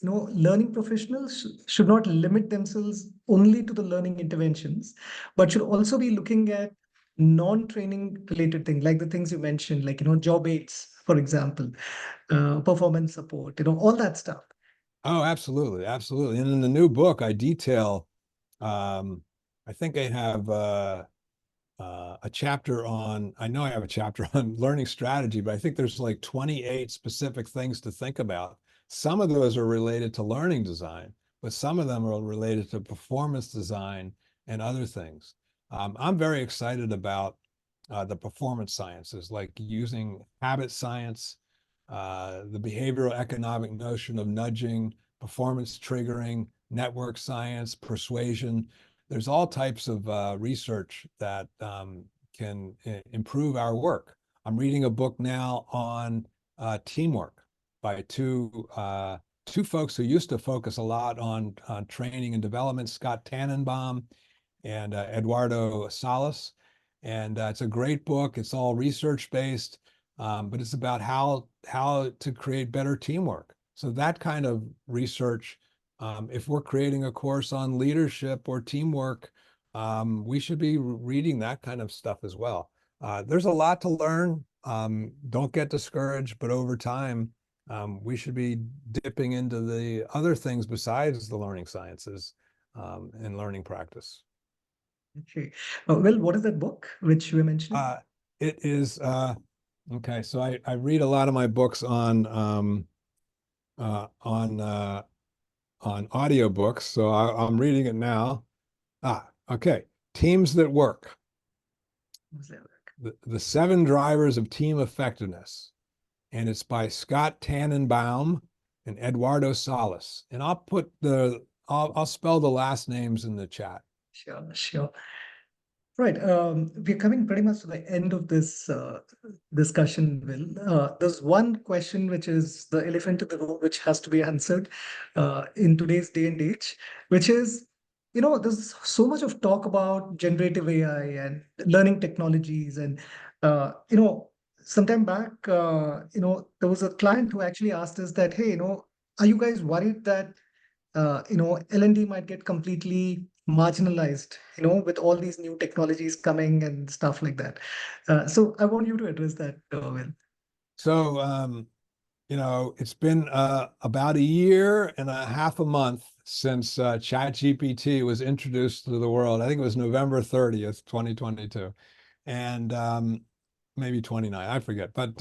learning professionals should not limit themselves only to the learning interventions, but should also be looking at non-training related things, like the things you mentioned, like, job aids, for example, performance support, all that stuff. Oh, absolutely. Absolutely. And in the new book, I detail, I think I have a chapter on, I know I have a chapter on learning strategy, but I think there's like 28 specific things to think about. Some of those are related to learning design, but some of them are related to performance design and other things. I'm very excited about the performance sciences, like using habit science, the behavioral economic notion of nudging, performance triggering, network science, persuasion. There's all types of research that can improve our work. I'm reading a book now on teamwork by two folks who used to focus a lot on training and development, Scott Tannenbaum and Eduardo Salas. And it's a great book. It's all research based, but it's about how to create better teamwork. So that kind of research, if we're creating a course on leadership or teamwork we should be reading that kind of stuff as well. There's a lot to learn. Don't get discouraged, but over time, we should be dipping into the other things besides the learning sciences and learning practice. Okay. Well, what is that book which you were mentioning? It is okay. So I read a lot of my books uh, on uh, on audiobooks. So I'm reading it now. Okay. Teams That Work. The 7 Drivers of Team Effectiveness. And it's by Scott Tannenbaum and Eduardo Salas. And I'll spell the last names in the chat. Sure, sure. Right. We're coming pretty much to the end of this discussion, Will. There's one question which is the elephant in the room, which has to be answered in today's day and age, which is, there's so much of talk about generative AI and learning technologies. And, sometime back, there was a client who actually asked us that, hey, are you guys worried that L&D might get completely marginalized, with all these new technologies coming and stuff like that. So I want you to address that, Will. So, it's been about a year and a half a month since ChatGPT was introduced to the world. I think it was November 30th, 2022. And maybe 29, I forget. But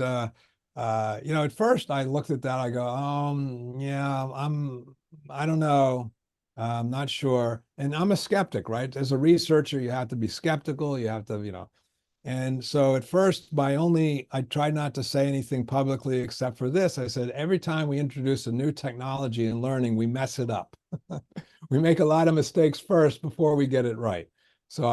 at first I looked at that, I go, yeah, I don't know. I'm not sure. And I'm a skeptic, right? As a researcher, you have to be skeptical. You have to. And so at first, I tried not to say anything publicly except for this. I said, every time we introduce a new technology in learning, we mess it up. We make a lot of mistakes first before we get it right. So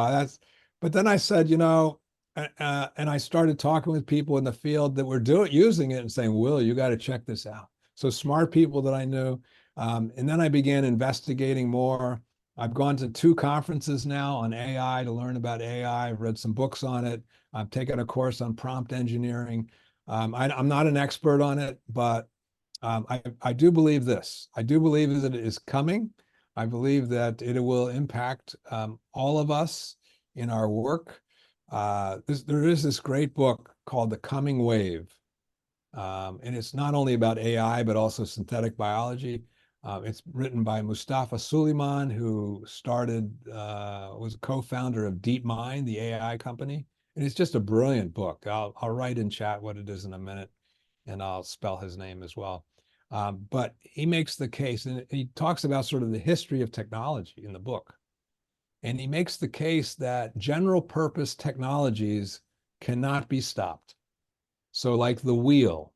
but then I said, and I started talking with people in the field that were using it and saying, Will, you got to check this out. So smart people that I knew. And then I began investigating more. I've gone to 2 conferences now on AI to learn about AI. I've read some books on it. I've taken a course on prompt engineering. I'm not an expert on it, but I do believe this. I do believe that it is coming. I believe that it will impact all of us in our work. There is this great book called The Coming Wave. And it's not only about AI, but also synthetic biology. It's written by Mustafa Suleyman, who was a co-founder of DeepMind, the AI company. And it's just a brilliant book. I'll write in chat what it is in a minute, and I'll spell his name as well. But he makes the case, and he talks about sort of the history of technology in the book. And he makes the case that general purpose technologies cannot be stopped. So like the wheel,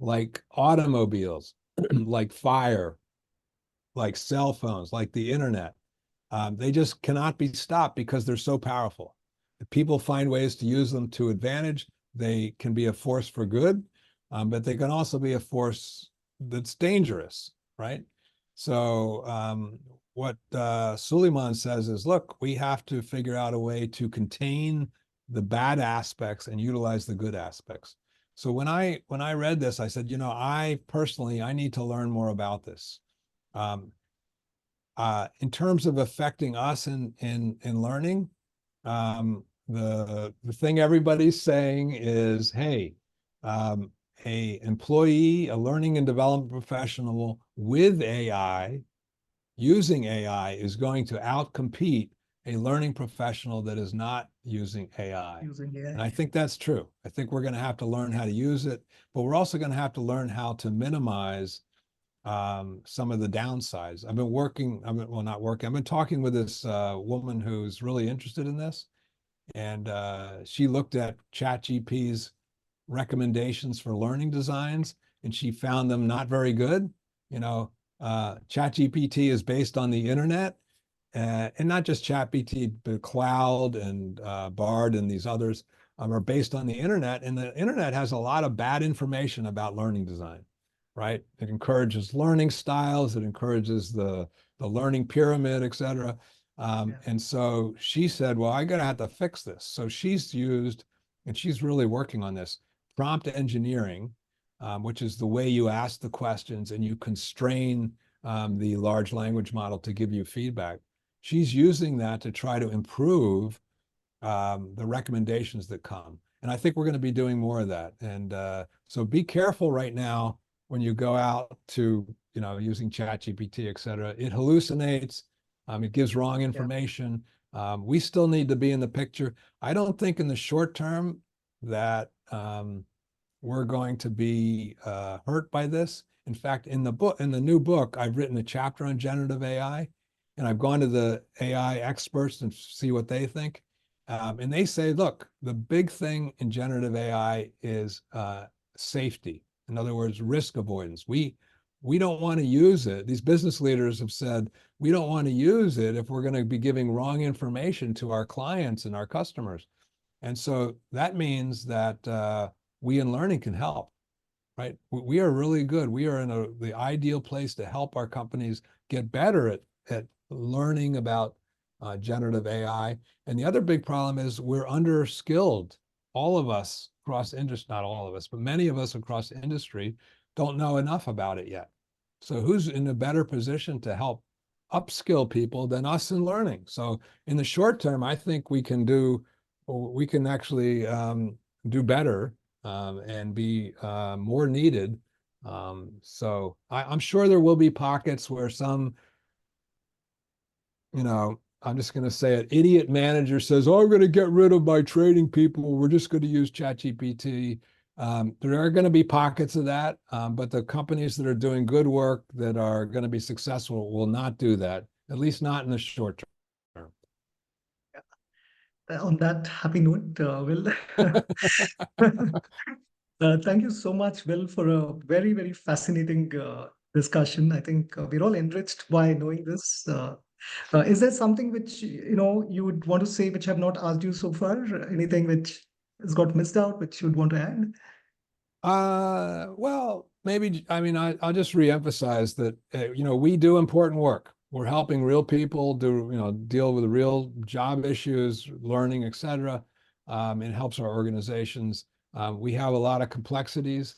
like automobiles, like fire, like cell phones, like the internet, they just cannot be stopped because they're so powerful. If people find ways to use them to advantage, they can be a force for good, but they can also be a force that's dangerous, right? So what Suleiman says is, look, we have to figure out a way to contain the bad aspects and utilize the good aspects. So when I read this, I said, I personally need to learn more about this. In terms of affecting us in learning, the thing everybody's saying is, hey, a employee, a learning and development professional with AI, using AI, is going to outcompete a learning professional that is not using AI. Using AI. And I think that's true. I think we're going to have to learn how to use it, but we're also going to have to learn how to minimize some of the downsides. I've been talking with this woman who's really interested in this. And she looked at ChatGPT's recommendations for learning designs, and she found them not very good. ChatGPT is based on the internet, and not just ChatGPT, but Cloud and Bard and these others are based on the internet. And the internet has a lot of bad information about learning design, right? It encourages learning styles, it encourages the learning pyramid, et cetera. And so she said, well, I gotta have to fix this. So she's used, and she's really working on this, prompt engineering, which is the way you ask the questions and you constrain the large language model to give you feedback. she's using that to try to improve the recommendations that come. And I think we're going to be doing more of that. And so be careful right now when you go out to, using ChatGPT, et cetera. It hallucinates. It gives wrong information. We still need to be in the picture. I don't think in the short term that we're going to be hurt by this. In fact, in the new book, I've written a chapter on generative AI, and I've gone to the AI experts and see what they think. And they say, look, the big thing in generative AI is safety. In other words, risk avoidance. We don't want to use it. These business leaders have said, we don't want to use it if we're going to be giving wrong information to our clients and our customers. And so that means that we in learning can help, right? We are really good. We are in the ideal place to help our companies get better at learning about generative AI. And the other big problem is we're underskilled. All of us across industry, not all of us, but many of us across industry don't know enough about it yet. So who's in a better position to help upskill people than us in learning? So in the short term, I think we can actually do better and be more needed. So I'm sure there will be pockets where some, I'm just going to say it, idiot manager says, oh, I'm going to get rid of my trading people. We're just going to use ChatGPT. There are going to be pockets of that, but the companies that are doing good work that are going to be successful will not do that, at least not in the short term. On that happy note, Will, thank you so much, Will, for a very, very fascinating discussion. I think we're all enriched by knowing this. Is there something which you would want to say which I've not asked you so far? Anything which has got missed out, which you'd want to add? Well, maybe, I'll just reemphasize that, we do important work. We're helping real people deal with real job issues, learning, et cetera. It helps our organizations. We have a lot of complexities.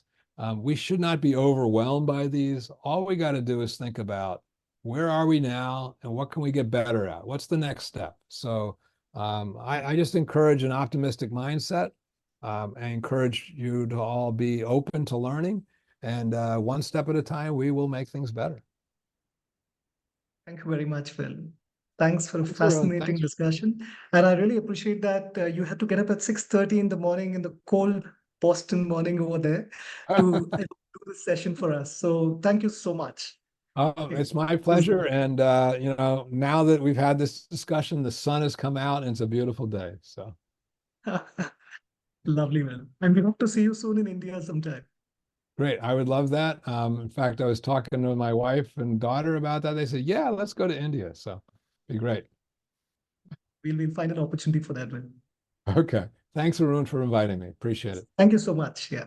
We should not be overwhelmed by these. All we got to do is think about where are we now and what can we get better at? What's the next step? So I just encourage an optimistic mindset. I encourage you to all be open to learning, and one step at a time, we will make things better. Thank you very much, Will. Thanks for a Thanks, Arun. fascinating Thanks. discussion. And I really appreciate that you had to get up at 6:30 in the morning in the cold Boston morning over there to do this session for us. So thank you so much. It's my pleasure. And, now that we've had this discussion, the sun has come out and it's a beautiful day. So Lovely, Will. And we hope to see you soon in India sometime. great. I would love that. In fact, I was talking to my wife and daughter about that. They said, yeah, let's go to India. So be great. We'll find an opportunity for that, Will. Okay. Thanks, Arun, for inviting me. Appreciate it. Thank you so much. Yeah.